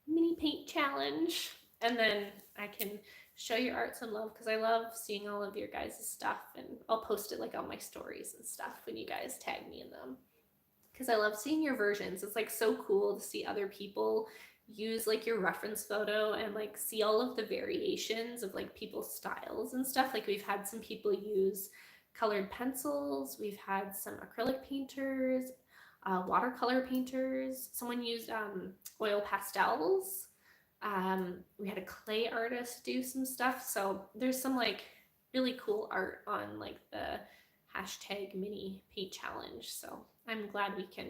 mini paint challenge, and then I can show your art some love, because I love seeing all of your guys' stuff, and I'll post it like on my stories and stuff when you guys tag me in them, because I love seeing your versions. It's like so cool to see other people use like your reference photo and like see all of the variations of like people's styles and stuff. Like we've had some people use colored pencils, we've had some acrylic painters, watercolor painters, someone used oil pastels, we had a clay artist do some stuff. So there's some like really cool art on like the hashtag mini paint challenge. So I'm glad we can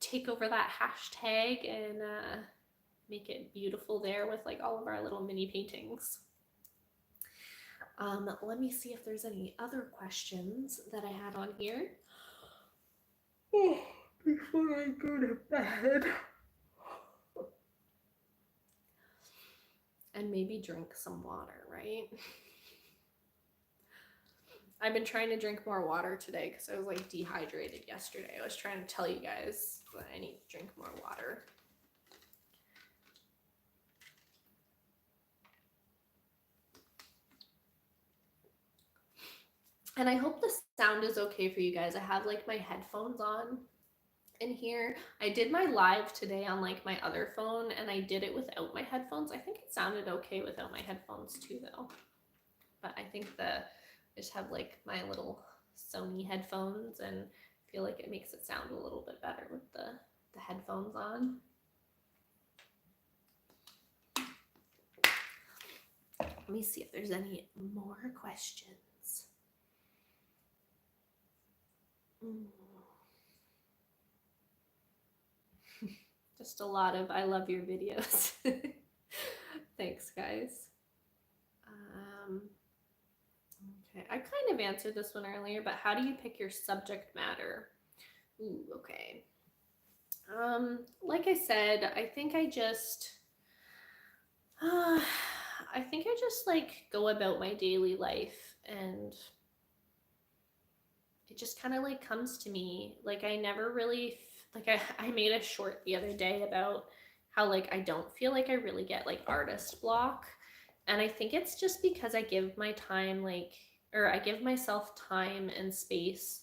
take over that hashtag and make it beautiful there with like all of our little mini paintings. Let me see if there's any other questions that I had on here. Oh, before I go to bed. And maybe drink some water, right? I've been trying to drink more water today because I was like dehydrated yesterday. I was trying to tell you guys that I need to drink more water. And I hope the sound is okay for you guys. I have like my headphones on in here. I did my live today on like my other phone, and I did it without my headphones. I think it sounded okay without my headphones too though. But I think I just have like my little Sony headphones, and feel like it makes it sound a little bit better with the headphones on. Let me see if there's any more questions. Just a lot of I love your videos. Thanks, guys. Okay, I kind of answered this one earlier, but how do you pick your subject matter? Ooh, okay. Like I said, I think I just like go about my daily life, and it just kind of like comes to me. Like I never really like I made a short the other day about how like I don't feel like I really get like artist block, and I think it's just because I give my time I give myself time and space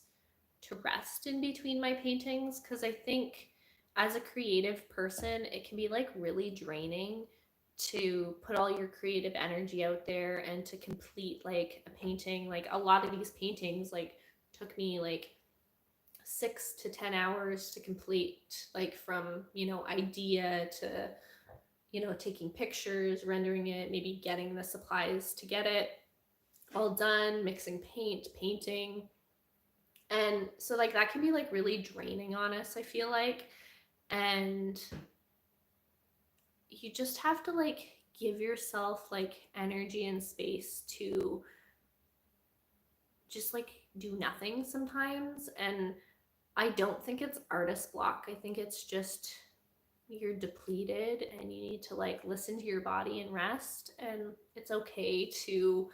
to rest in between my paintings, because I think as a creative person it can be like really draining to put all your creative energy out there and to complete like a painting. Like a lot of these paintings like took me like 6 to 10 hours to complete, like from idea to taking pictures, rendering it, maybe getting the supplies to get it all done, mixing paint, painting. And so like that can be like really draining on us, I feel like. And you just have to like give yourself like energy and space to just like do nothing sometimes. And I don't think it's artist block. I think it's just you're depleted and you need to like listen to your body and rest. And it's okay to,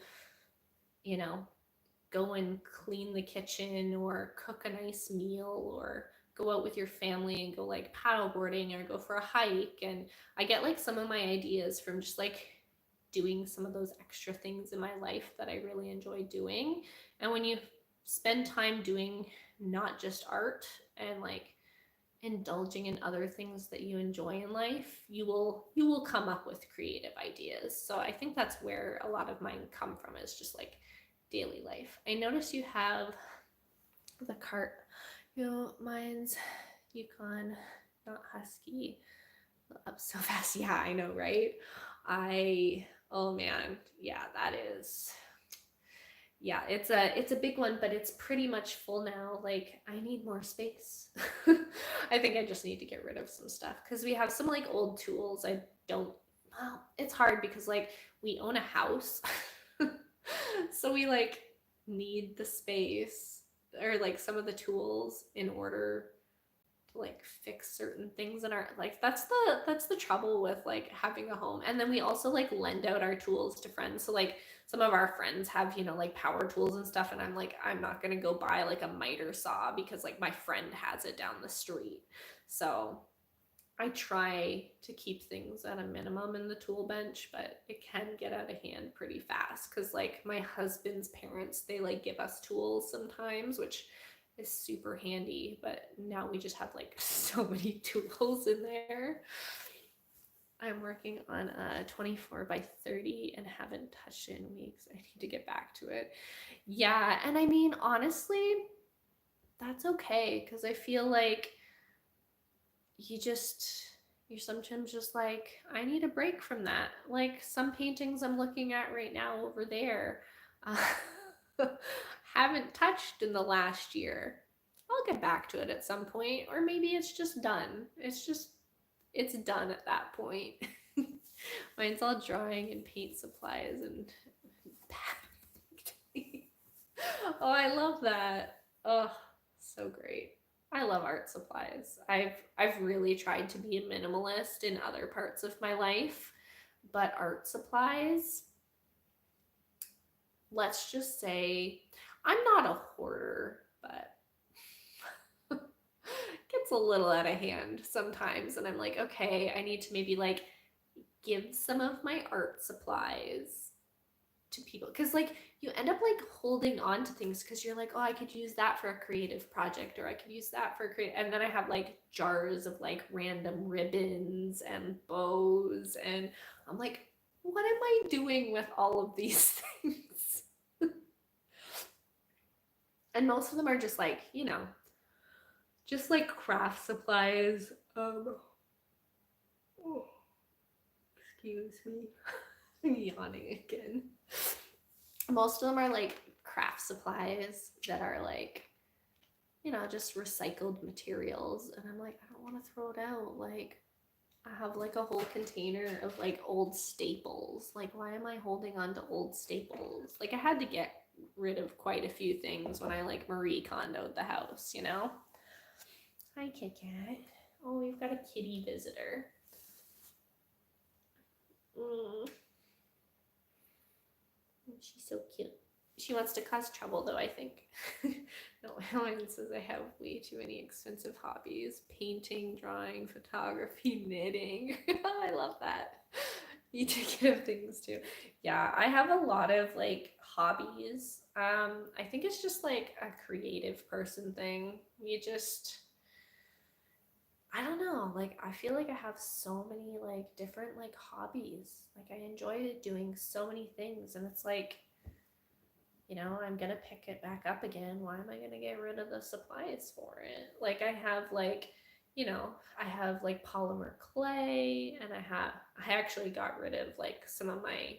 go and clean the kitchen or cook a nice meal or go out with your family and go like paddleboarding or go for a hike. And I get like some of my ideas from just like doing some of those extra things in my life that I really enjoy doing. And when you spend time doing not just art and like indulging in other things that you enjoy in life, you will come up with creative ideas. So I think that's where a lot of mine come from, is just like daily life. I notice you have the cart, mine's Yukon, not Husky, up so fast. Yeah, I know, right? Oh man, yeah, that is, yeah, it's a big one, but it's pretty much full now. Like I need more space. I think I just need to get rid of some stuff, because we have some like old tools. Well, it's hard because like we own a house. So we like need the space or like some of the tools in order to like fix certain things in our, like that's the trouble with like having a home. And then we also like lend out our tools to friends. So like some of our friends have, you know, like power tools and stuff, and I'm like, I'm not gonna go buy like a miter saw because like my friend has it down the street. So I try to keep things at a minimum in the tool bench, but it can get out of hand pretty fast because like my husband's parents, they like give us tools sometimes, which is super handy, but now we just have like so many tools in there. I'm working on a 24 by 30 and haven't touched it in weeks. I need to get back to it. Yeah, and I mean, honestly, that's okay because I feel like you're sometimes just like, I need a break from that. Like some paintings I'm looking at right now over there, haven't touched in the last year. I'll get back to it at some point, or maybe it's just done. It's done at that point. Mine's all drawing and paint supplies and oh, I love that. Oh, so great. I love art supplies. I've really tried to be a minimalist in other parts of my life, but art supplies, let's just say I'm not a hoarder, but gets a little out of hand sometimes, and I'm like, okay, I need to maybe like give some of my art supplies to people, because like you end up like holding on to things because you're like, oh, I could use that for a creative project, or I could use that for a creative, and then I have like jars of like random ribbons and bows, and I'm like, what am I doing with all of these things? And most of them are just like, you know, just like craft supplies. Oh, excuse me. I'm yawning again. Most of them are like craft supplies that are like, you know, just recycled materials. And I'm like, I don't want to throw it out. Like, I have like a whole container of like old staples. Like, why am I holding on to old staples? Like, I had to get rid of quite a few things when I like Marie Kondoed the house, you know? Hi, Kit Kat. Oh, we've got a kitty visitor. Mm. She's so cute. She wants to cause trouble, though, I think. No, Helen says I have way too many expensive hobbies: painting, drawing, photography, knitting. I love that. You take care of things too. Yeah, I have a lot of like hobbies. I think it's just like a creative person thing. You just, I don't know, like I feel like I have so many like different like hobbies. Like I enjoy doing so many things, and it's like, you know, I'm gonna pick it back up again. Why am I gonna get rid of the supplies for it? Like I have like, you know, I have like polymer clay, and I actually got rid of like some of my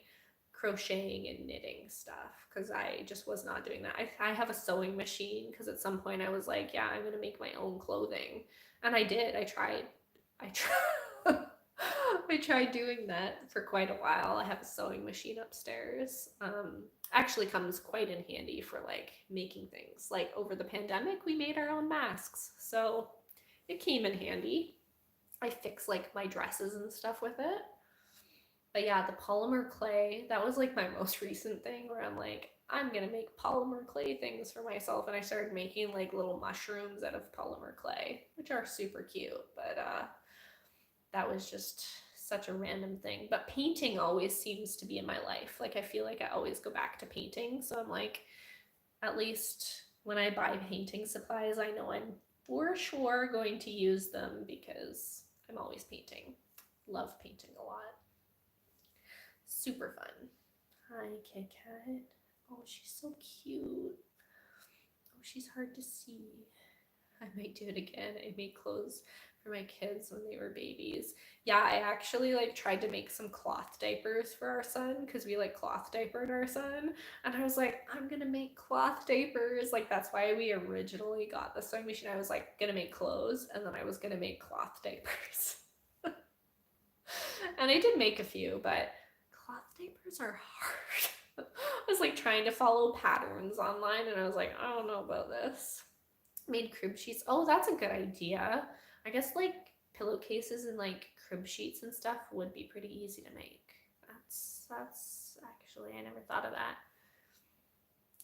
crocheting and knitting stuff because I just was not doing that. I have a sewing machine because at some point I was like, yeah, I'm gonna make my own clothing. And I did. I tried I tried doing that for quite a while. I have a sewing machine upstairs. Actually comes quite in handy for like making things. Like over the pandemic, we made our own masks. So it came in handy. I fix like my dresses and stuff with it. But yeah, the polymer clay, that was like my most recent thing where I'm like, I'm gonna make polymer clay things for myself. And I started making like little mushrooms out of polymer clay, which are super cute. But that was just such a random thing. But painting always seems to be in my life. Like I feel like I always go back to painting. So I'm like, at least when I buy painting supplies, I know I'm for sure going to use them because I'm always painting. Love painting a lot. Super fun. Hi, Kit Kat. Oh, she's so cute. Oh, she's hard to see. I might do it again. I made clothes for my kids when they were babies. Yeah, I actually like tried to make some cloth diapers for our son because we like cloth diapered our son. And I was like, I'm gonna make cloth diapers. Like that's why we originally got the sewing machine. I was like gonna make clothes, and then I was gonna make cloth diapers. And I did make a few, but cloth diapers are hard. I was like trying to follow patterns online, and I was like, I don't know about this. Made crib sheets. Oh, that's a good idea. I guess like pillowcases and like crib sheets and stuff would be pretty easy to make. That's actually, I never thought of that.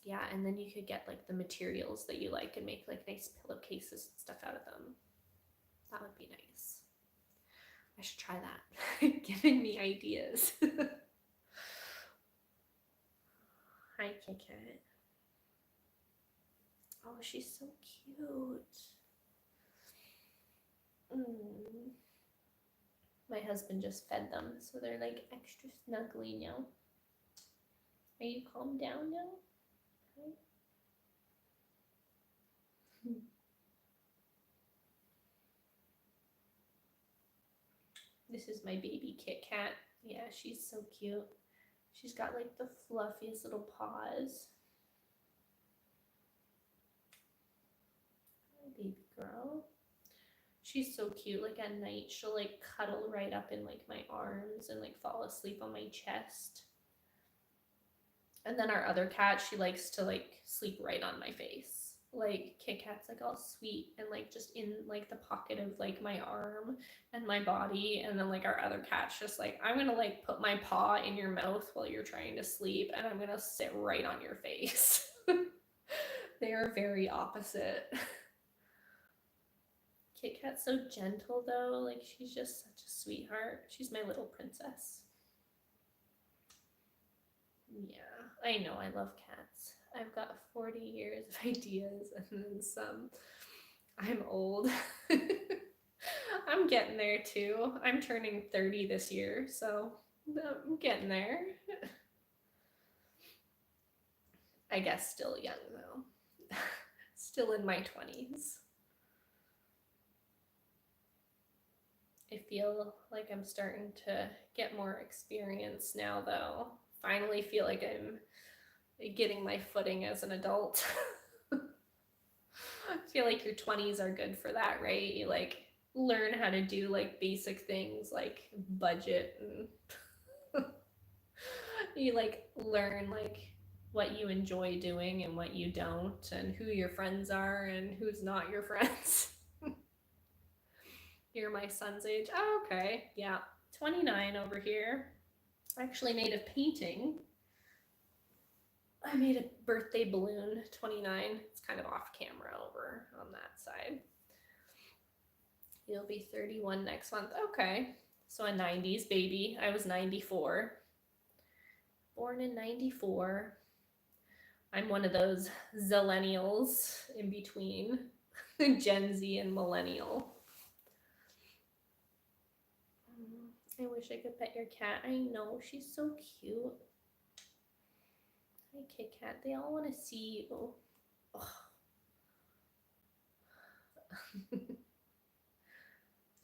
Yeah, and then you could get like the materials that you like and make like nice pillowcases and stuff out of them. That would be nice. I should try that. Giving me ideas. Hi, Kit Kat. Oh, she's so cute. My husband just fed them, so they're like extra snuggly now. Are you calmed down now? Okay. This is my baby Kit Kat. Yeah, she's so cute. She's got like the fluffiest little paws. Hi, baby girl. She's so cute. Like at night, she'll like cuddle right up in like my arms and like fall asleep on my chest. And then our other cat, she likes to like sleep right on my face. Like Kit Kat's like all sweet and like just in like the pocket of like my arm and my body. And then like our other cat's just like, I'm gonna like put my paw in your mouth while you're trying to sleep and I'm gonna sit right on your face. They are very opposite. Kit Kat's so gentle though, like she's just such a sweetheart. She's my little princess. Yeah, I know, I love cats. I've got 40 years of ideas and then some. I'm old. I'm getting there too. I'm turning 30 this year, so I'm getting there. I guess still young though. Still in my 20s. I feel like I'm starting to get more experience now though. Finally feel like I'm getting my footing as an adult. I feel like your 20s are good for that, right? You like learn how to do like basic things like budget and you like learn like what you enjoy doing and what you don't and who your friends are and who's not your friends. You're my son's age. Oh, okay. Yeah. 29 over here. I actually made a painting. I made a birthday balloon, 29. It's kind of off camera over on that side. You'll be 31 next month. Okay. So a 90s baby. I was 94. Born in 94. I'm one of those zillennials in between Gen Z and millennial. I wish I could pet your cat. I know, she's so cute. Hi, Kit Kat. They all want to see you. Oh.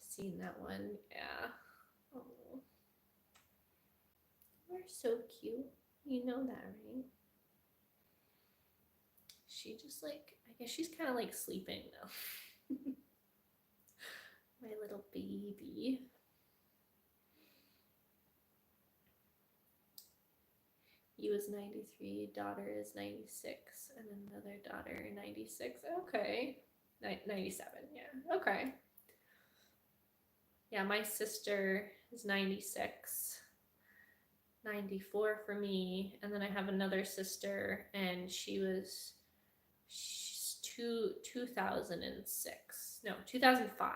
Seen that one. Yeah. Oh. You're so cute. You know that, right? She just like, I guess she's kind of like sleeping now. My little baby. He was 93, daughter is 96, and another daughter 96. Okay. 97, yeah. Okay. Yeah, my sister is 96. 94 for me, and then I have another sister and she's 2006. No, 2005.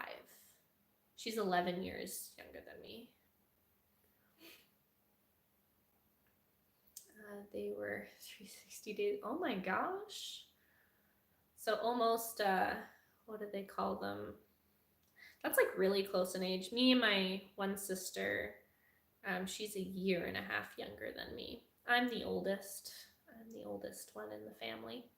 She's 11 years younger than me. They were 360 days. Oh my gosh. So almost, what do they call them? That's like really close in age. Me and my one sister, she's a year and a half younger than me. I'm the oldest. I'm the oldest one in the family.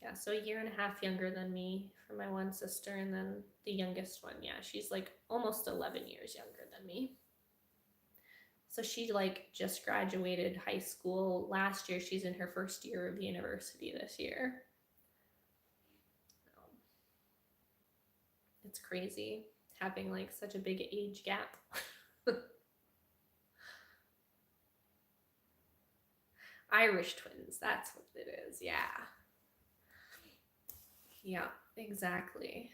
Yeah, so a year and a half younger than me for my one sister, and then the youngest one, yeah, she's like almost 11 years younger than me. So she like just graduated high school last year. She's in her first year of university this year. It's crazy having like such a big age gap. Irish twins, that's what it is. Yeah. Yeah, exactly.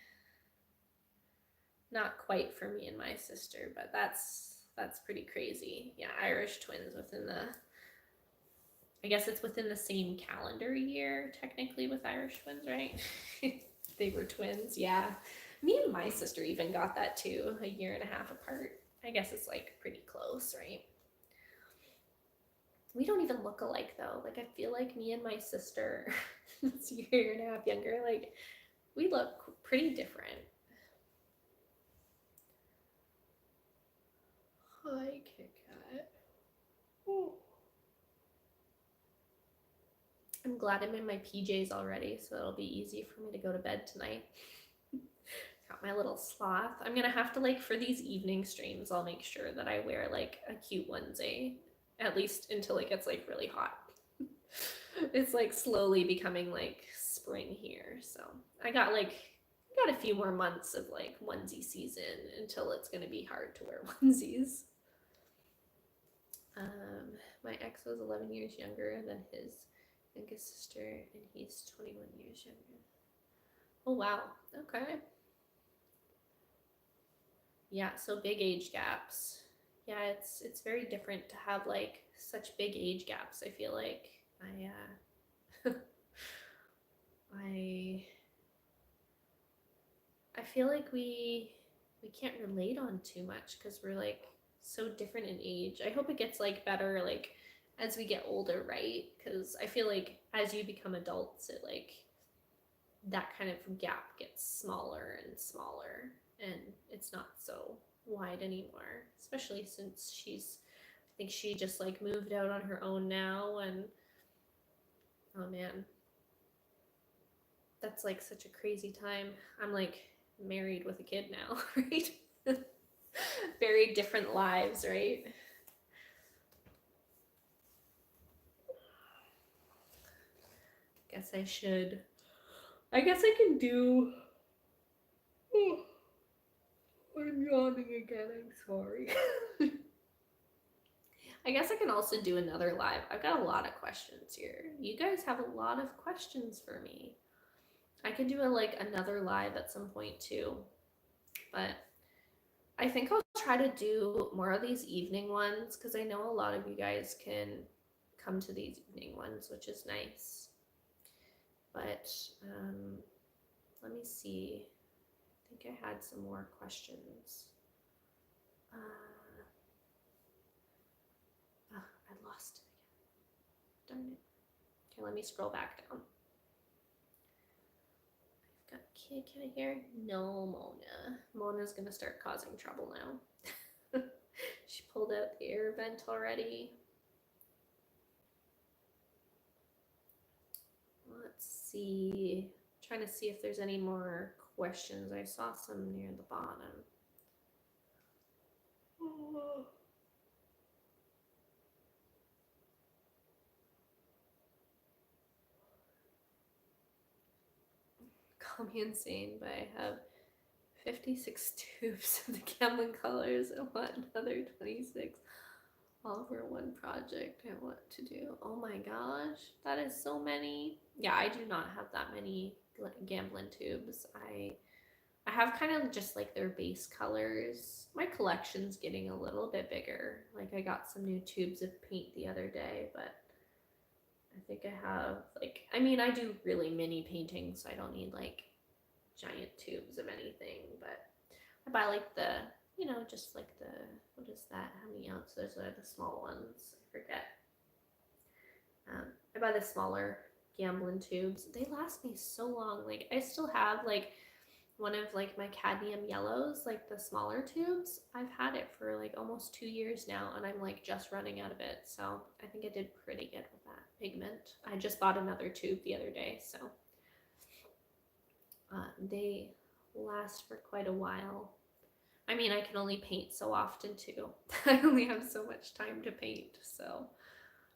Not quite for me and my sister, but that's pretty crazy. Yeah, Irish twins within the, I guess it's within the same calendar year technically with Irish twins, right? They were twins. Yeah. Me and my sister even got that too, a year and a half apart. I guess it's like pretty close, right? We don't even look alike though. Like I feel like me and my sister, it's a year and a half younger, like we look pretty different. Hi, Kit Kat. Oh. I'm glad I'm in my PJs already, so it'll be easy for me to go to bed tonight. Got my little sloth. I'm gonna have to, like, for these evening streams, I'll make sure that I wear like a cute onesie, at least until it gets like really hot. It's like slowly becoming like spring here, so I got a few more months of like onesie season until it's gonna be hard to wear onesies. My ex was 11 years younger than his youngest sister, and he's 21 years younger. Oh wow. Okay. Yeah, so big age gaps. Yeah, it's very different to have like such big age gaps. I feel like I I feel like we can't relate on too much because we're like so different in age. I hope it gets like better like as we get older, right? Because I feel like as you become adults, it like that kind of gap gets smaller and smaller, and it's not so wide anymore. Especially since I think she just like moved out on her own now, and oh man, that's like such a crazy time. I'm like married with a kid now, right? Very different lives, right? I guess I can do. Oh, I'm yawning again. I'm sorry. I guess I can also do another live. I've got a lot of questions here. You guys have a lot of questions for me. I could do another live at some point too. But I think I'll try to do more of these evening ones because I know a lot of you guys can come to these evening ones, which is nice. But let me see. I think I had some more questions. I lost it again. Darn it. Okay, let me scroll back down. I've got Kit Kat here. No, Mona. Mona's gonna start causing trouble now. She pulled out the air vent already. Let's see. I'm trying to see if there's any more questions. I saw some near the bottom. Oh. Call me insane, but I have 56 tubes of the Camlin colors. I want another 26. All for one project I want to do. Oh my gosh, that is so many. Yeah, I do not have that many Gamblin tubes. I have kind of just like their base colors. My collection's getting a little bit bigger. Like I got some new tubes of paint the other day, but I think I have I mean, I do really mini paintings, so I don't need like giant tubes of anything, but I buy like the, just like the, what is that? How many ounces are the small ones? I forget. I buy the smaller Gamblin tubes. They last me so long. Like I still have like one of like my cadmium yellows, like the smaller tubes. I've had it for like almost 2 years now, and I'm like just running out of it. So I think I did pretty good with that pigment. I just bought another tube the other day, so they last for quite a while. I mean, I can only paint so often too. I only have so much time to paint, so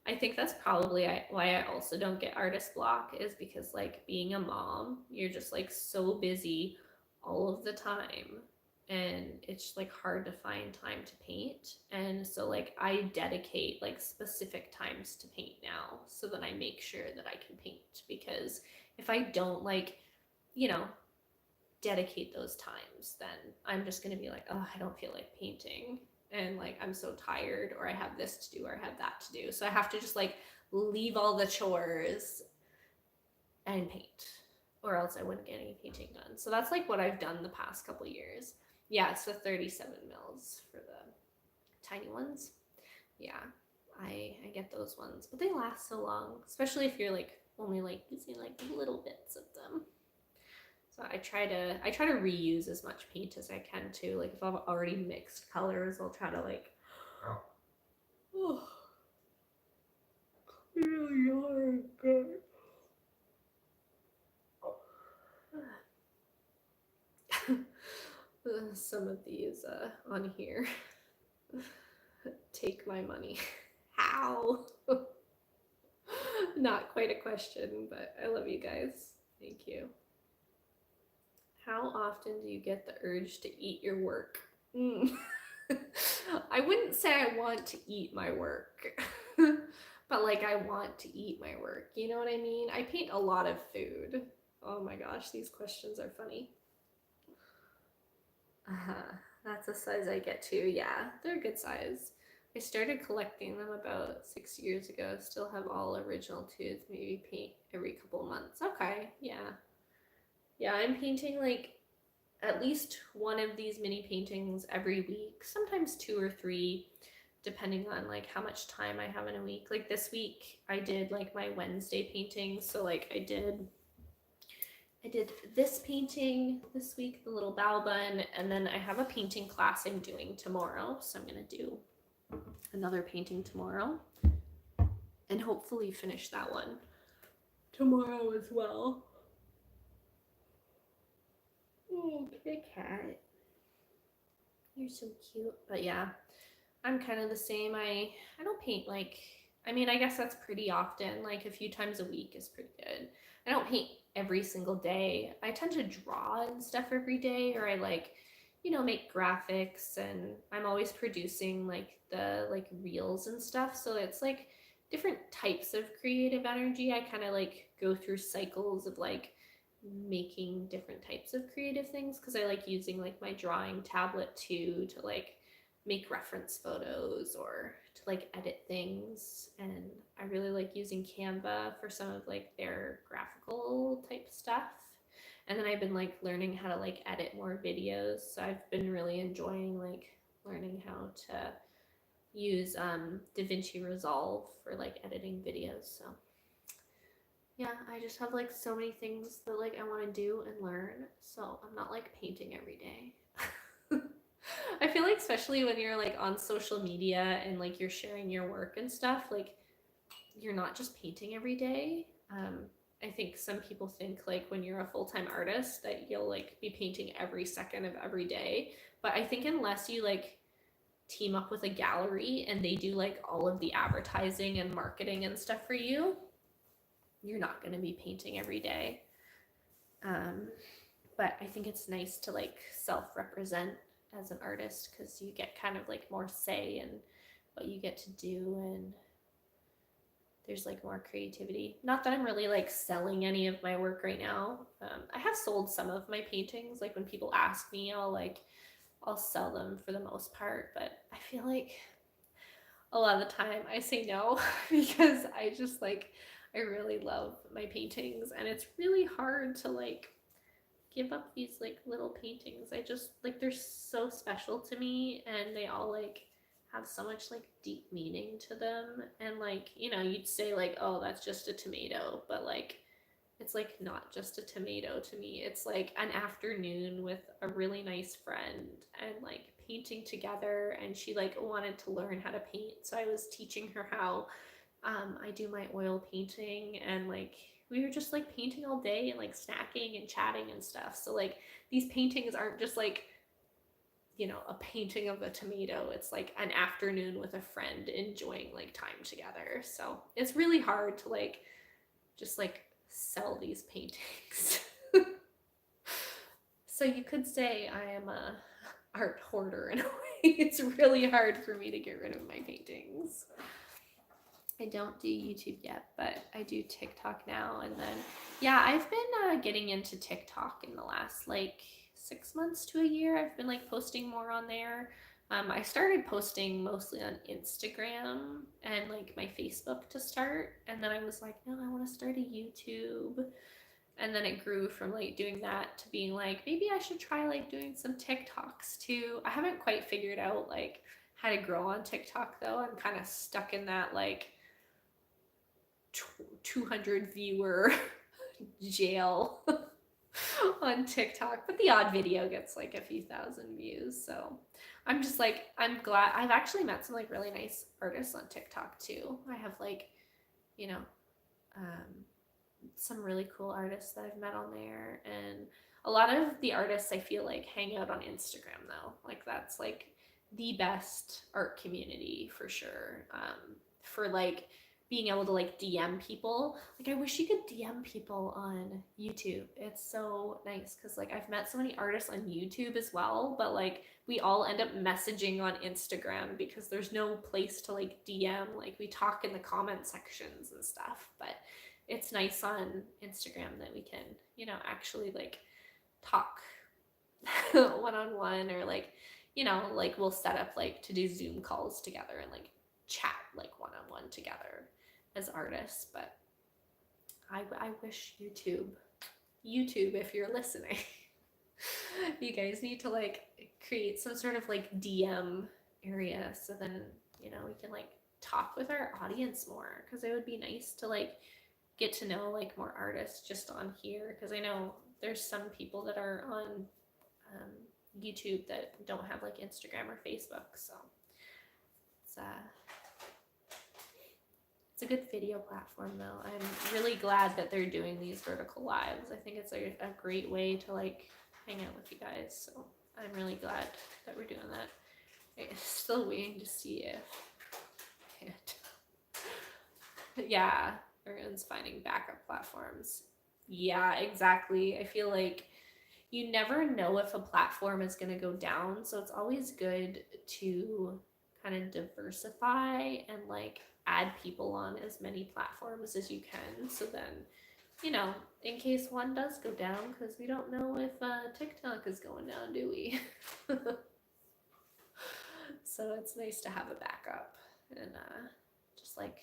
I think that's probably why I also don't get artist block, is because like being a mom, you're just like so busy all of the time, and it's like hard to find time to paint. And so like I dedicate like specific times to paint now so that I make sure that I can paint, because if I don't, like, you know, dedicate those times, then I'm just going to be like, oh, I don't feel like painting. And like, I'm so tired, or I have this to do, or I have that to do. So I have to just like leave all the chores and paint, or else I wouldn't get any painting done. So that's like what I've done the past couple years. Yeah, it's the 37 mils for the tiny ones. Yeah, I get those ones, but they last so long, especially if you're like only like using like little bits of them. So I try to reuse as much paint as I can too. Like if I've already mixed colors, I'll try to like really hard. Some of these on here take my money. How? Not quite a question, but I love you guys. Thank you. How often do you get the urge to eat your work? I wouldn't say I want to eat my work, but like I want to eat my work. You know what I mean? I paint a lot of food. Oh my gosh, these questions are funny. That's a size I get to. Yeah, they're a good size. I started collecting them about 6 years ago. Still have all original tooth. Maybe paint every couple months. Okay, yeah. Yeah, I'm painting like at least one of these mini paintings every week, sometimes 2 or 3, depending on like how much time I have in a week. Like this week I did like my Wednesday painting. So like I did this painting this week, the little bow bun, and then I have a painting class I'm doing tomorrow. So I'm gonna do another painting tomorrow and hopefully finish that one tomorrow as well. Oh, Kit Kat. You're so cute. But yeah, I'm kind of the same. I don't paint like, I mean, I guess that's pretty often. Like a few times a week is pretty good. I don't paint every single day. I tend to draw and stuff every day, or I like, you know, make graphics, and I'm always producing like the like reels and stuff. So it's like different types of creative energy. I kind of like go through cycles of like making different types of creative things, because I like using like my drawing tablet too to like make reference photos or to like edit things. And I really like using Canva for some of like their graphical type stuff. And then I've been like learning how to like edit more videos. So I've been really enjoying like learning how to use Davinci Resolve for like editing videos. So yeah, I just have like so many things that like I want to do and learn. So I'm not like painting every day. I feel like especially when you're like on social media and like you're sharing your work and stuff, like you're not just painting every day. I think some people think like when you're a full-time artist that you'll like be painting every second of every day. But I think unless you like team up with a gallery and they do like all of the advertising and marketing and stuff for you, you're not going to be painting every day. But I think it's nice to like self-represent as an artist, because you get kind of like more say in what you get to do, and there's like more creativity. Not that I'm really like selling any of my work right now. I have sold some of my paintings. Like when people ask me, I'll sell them for the most part, but I feel like a lot of the time I say no because I just like, I really love my paintings, and it's really hard to like give up these like little paintings. I just like, they're so special to me, and they all like have so much like deep meaning to them. And like, you know, you'd say like, oh, that's just a tomato, but like it's like not just a tomato to me. It's like an afternoon with a really nice friend and like painting together, and she like wanted to learn how to paint, so I was teaching her how. I do my oil painting, and like we were just like painting all day and like snacking and chatting and stuff. So like these paintings aren't just like, you know, a painting of a tomato. It's like an afternoon with a friend enjoying like time together. So it's really hard to like just like sell these paintings. So you could say I am a art hoarder in a way. It's really hard for me to get rid of my paintings. I don't do YouTube yet, but I do TikTok now. And then, yeah, I've been getting into TikTok in the last like 6 months to a year. I've been like posting more on there. I started posting mostly on Instagram and like my Facebook to start. And then I was like, no, I want to start a YouTube. And then it grew from like doing that to being like, maybe I should try like doing some TikToks too. I haven't quite figured out like how to grow on TikTok though. I'm kind of stuck in that like 200 viewer jail on TikTok, but the odd video gets like a few thousand views. So I'm just like, I'm glad. I've actually met some like really nice artists on TikTok too. I have like, you know, some really cool artists that I've met on there. And a lot of the artists I feel like hang out on Instagram though. Like that's like the best art community for sure. For like being able to like DM people. Like I wish you could DM people on YouTube. It's so nice because like I've met so many artists on YouTube as well, but like we all end up messaging on Instagram because there's no place to like DM. Like we talk in the comment sections and stuff, but it's nice on Instagram that we can, you know, actually like talk one on one or like, you know, like we'll set up like to do Zoom calls together and like chat like one on one together as artists. But I wish YouTube, if you're listening, you guys need to like create some sort of like DM area so then, you know, we can like talk with our audience more because it would be nice to like get to know like more artists just on here because I know there's some people that are on YouTube that don't have like Instagram or Facebook, so it's a good video platform though. I'm really glad that they're doing these vertical lives. I think it's a great way to like hang out with you guys, so I'm really glad that we're doing that. I'm still waiting to see if yeah, everyone's finding backup platforms. Yeah, exactly. I feel like you never know if a platform is going to go down, so it's always good to kind of diversify and like add people on as many platforms as you can, so then, you know, in case one does go down, because we don't know if TikTok is going down, do we? So it's nice to have a backup. And just like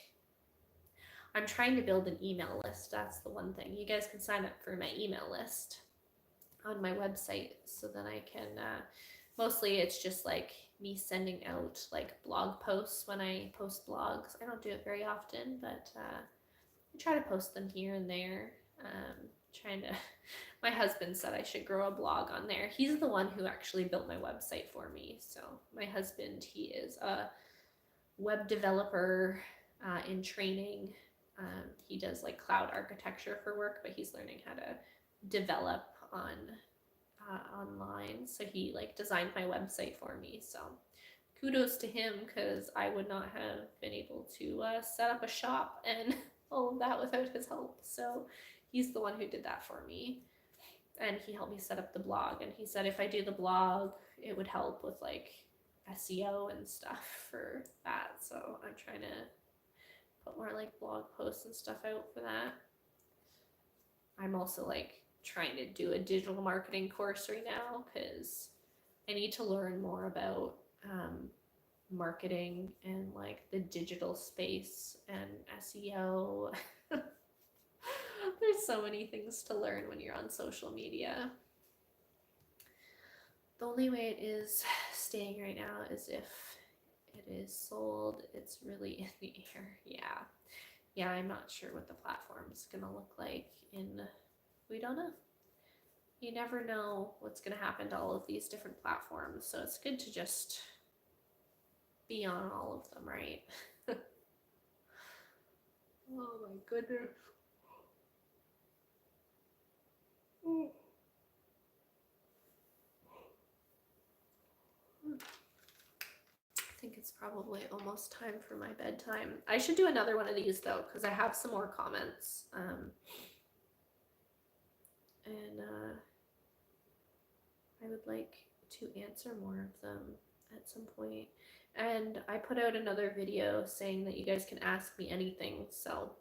I'm trying to build an email list. That's the one thing. You guys can sign up for my email list on my website so then I can mostly it's just like me sending out like blog posts when I post blogs. I don't do it very often, but I try to post them here and there. Trying to my husband said I should grow a blog on there. He's the one who actually built my website for me. So my husband, he is a web developer in training. He does like cloud architecture for work, but he's learning how to develop on online. So he like designed my website for me. So kudos to him because I would not have been able to set up a shop and all of that without his help. So he's the one who did that for me. And he helped me set up the blog. And he said if I do the blog, it would help with like SEO and stuff for that. So I'm trying to put more like blog posts and stuff out for that. I'm also like trying to do a digital marketing course right now because I need to learn more about marketing and like the digital space and SEO. There's so many things to learn when you're on social media. The only way it is staying right now is if it is sold. It's really in the air. Yeah, I'm not sure what the platform is gonna look like we don't know. You never know what's gonna happen to all of these different platforms, so it's good to just be on all of them, right? Oh my goodness. I think it's probably almost time for my bedtime. I should do another one of these though, because I have some more comments. And I would like to answer more of them at some point. And I put out another video saying that you guys can ask me anything. So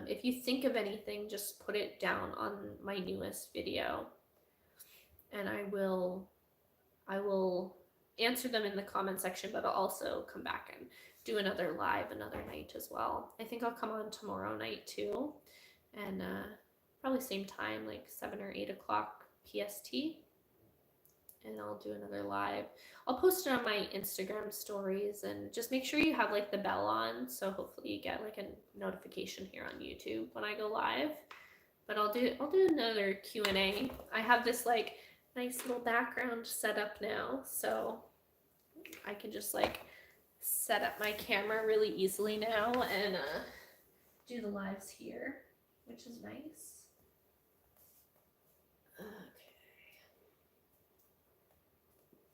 if you think of anything, just put it down on my newest video, and I will answer them in the comment section, but I'll also come back and do another live another night as well. I think I'll come on tomorrow night too, and probably same time, like 7 or 8 o'clock PST, and I'll do another live. I'll post it on my Instagram stories, and just make sure you have like the bell on, so hopefully you get like a notification here on YouTube when I go live. But I'll do another Q&A. I have this like nice little background set up now, so I can just like set up my camera really easily now and do the lives here, which is nice. Okay.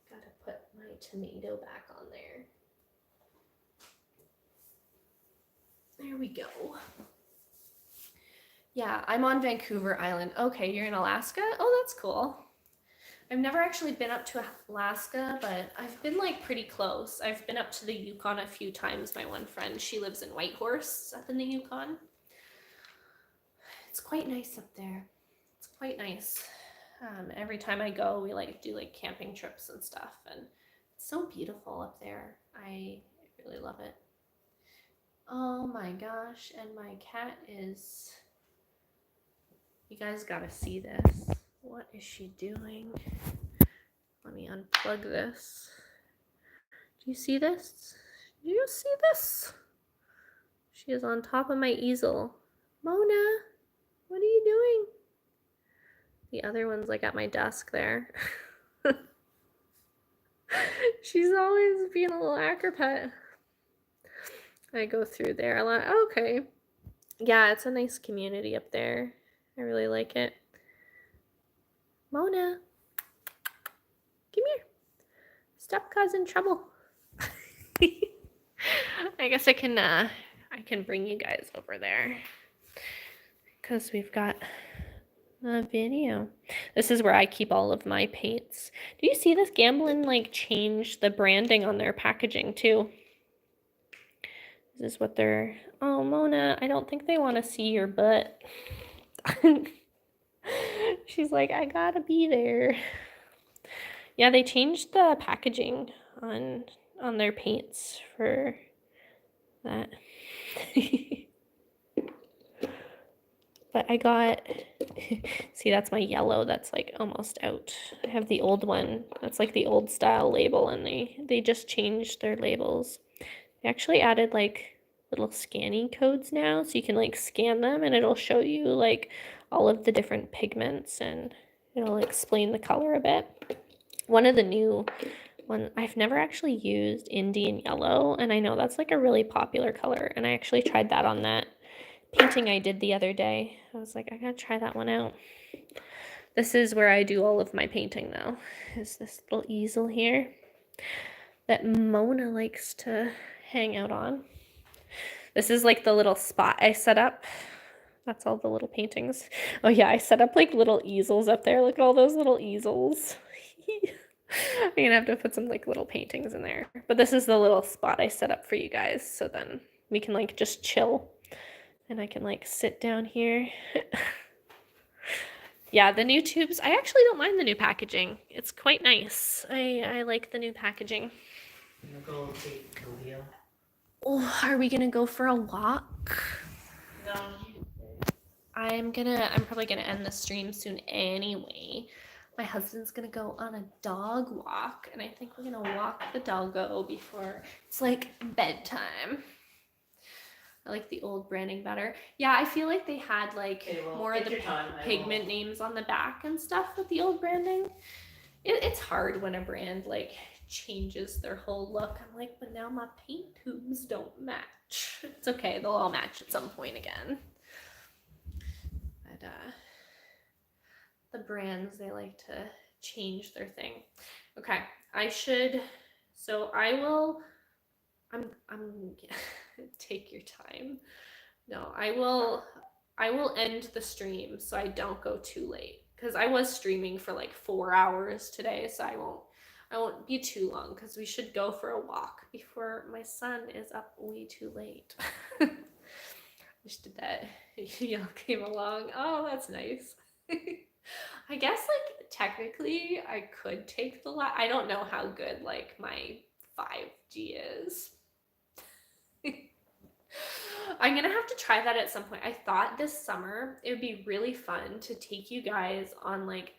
Gotta put my tomato back on there. There we go. Yeah, I'm on Vancouver Island. Okay, you're in Alaska? Oh, that's cool. I've never actually been up to Alaska, but I've been like pretty close. I've been up to the Yukon a few times. My one friend, she lives in Whitehorse up in the Yukon. It's quite nice up there. It's quite nice. Every time I go, we like do like camping trips and stuff, and it's so beautiful up there. I really love it. Oh my gosh, and my cat is... You guys gotta see this. What is she doing? Let me unplug this. Do you see this? Do you see this? She is on top of my easel. Mona, what are you doing? The other one's like at my desk there. She's always being a little acrobat. I go through there a lot. Okay. Yeah, it's a nice community up there. I really like it. Mona, come here. Stop causing trouble. I guess I can bring you guys over there because we've got a video. This is where I keep all of my paints. Do you see this? Gamblin like changed the branding on their packaging too. This is what they're... Oh, Mona, I don't think they want to see your butt. She's like, I gotta be there. Yeah, they changed the packaging on their paints for that. But I got... See, that's my yellow that's like almost out. I have the old one. That's like the old style label, and they just changed their labels. They actually added like little scanning codes now, so you can like scan them and it'll show you like all of the different pigments, and it'll explain the color a bit. One of the new one, I've never actually used Indian yellow, and I know that's like a really popular color, and I actually tried that on that painting I did the other day. I was like, I gotta try that one out. This is where I do all of my painting though, is this little easel here that Mona likes to hang out on. This is like the little spot I set up. That's all the little paintings. Oh yeah, I set up like little easels up there. Look at all those little easels. I'm gonna have to put some like little paintings in there. But this is the little spot I set up for you guys, so then we can like just chill. And I can like sit down here. Yeah, the new tubes, I actually don't mind the new packaging. It's quite nice. I like the new packaging. I'm gonna go take Cobia. Oh, are we gonna go for a walk? No. I'm probably gonna end the stream soon anyway. My husband's gonna go on a dog walk, and I think we're gonna walk the doggo before it's like bedtime. I like the old branding better. Yeah, I feel like they had like Okay, well, more of take the your time. pigment names on the back and stuff with the old branding. It's hard when a brand like changes their whole look. I'm like, but now my paint tubes don't match. It's okay, they'll all match at some point again. But the brands, they like to change their thing. Okay, I'm take your time. No, I will end the stream so I don't go too late, because I was streaming for like 4 hours today, so I won't be too long because we should go for a walk before my son is up way too late. Just did that. Y'all came along. Oh, that's nice. I guess like technically I could take the I don't know how good like my 5G is. I'm gonna have to try that at some point. I thought this summer it would be really fun to take you guys on like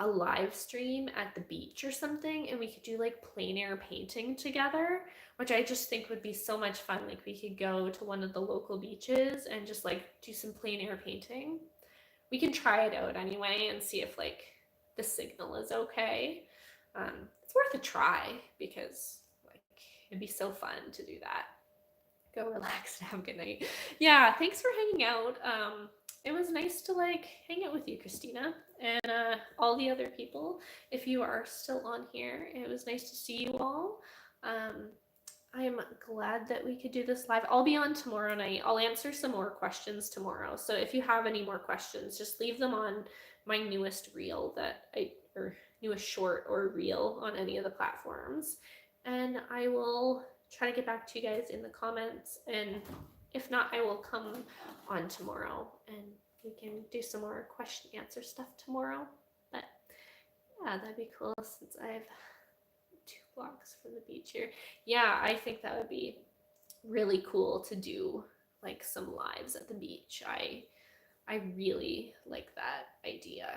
a live stream at the beach or something, and we could do like plein air painting together, which I just think would be so much fun. Like we could go to one of the local beaches and just like do some plein air painting. We can try it out anyway and see if like the signal is okay. It's worth a try because like it'd be so fun to do that. Go relax and have a good night. Yeah, thanks for hanging out. It was nice to like hang out with you, Christina, and all the other people. If you are still on here, it was nice to see you all. I'm glad that we could do this live. I'll be on tomorrow night. I'll answer some more questions tomorrow. So if you have any more questions, just leave them on my newest reel or newest short or reel on any of the platforms. And I will try to get back to you guys in the comments. And if not, I will come on tomorrow and we can do some more question answer stuff tomorrow. But yeah, that'd be cool since I have 2 blocks from the beach here. Yeah, I think that would be really cool to do like some lives at the beach. I really like that idea.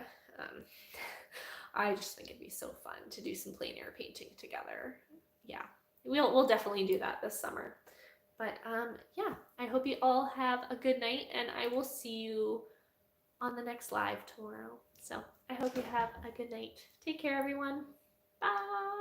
I just think it'd be so fun to do some plein air painting together. Yeah, we'll definitely do that this summer. But yeah, I hope you all have a good night, and I will see you on the next live tomorrow. So I hope you have a good night. Take care, everyone. Bye.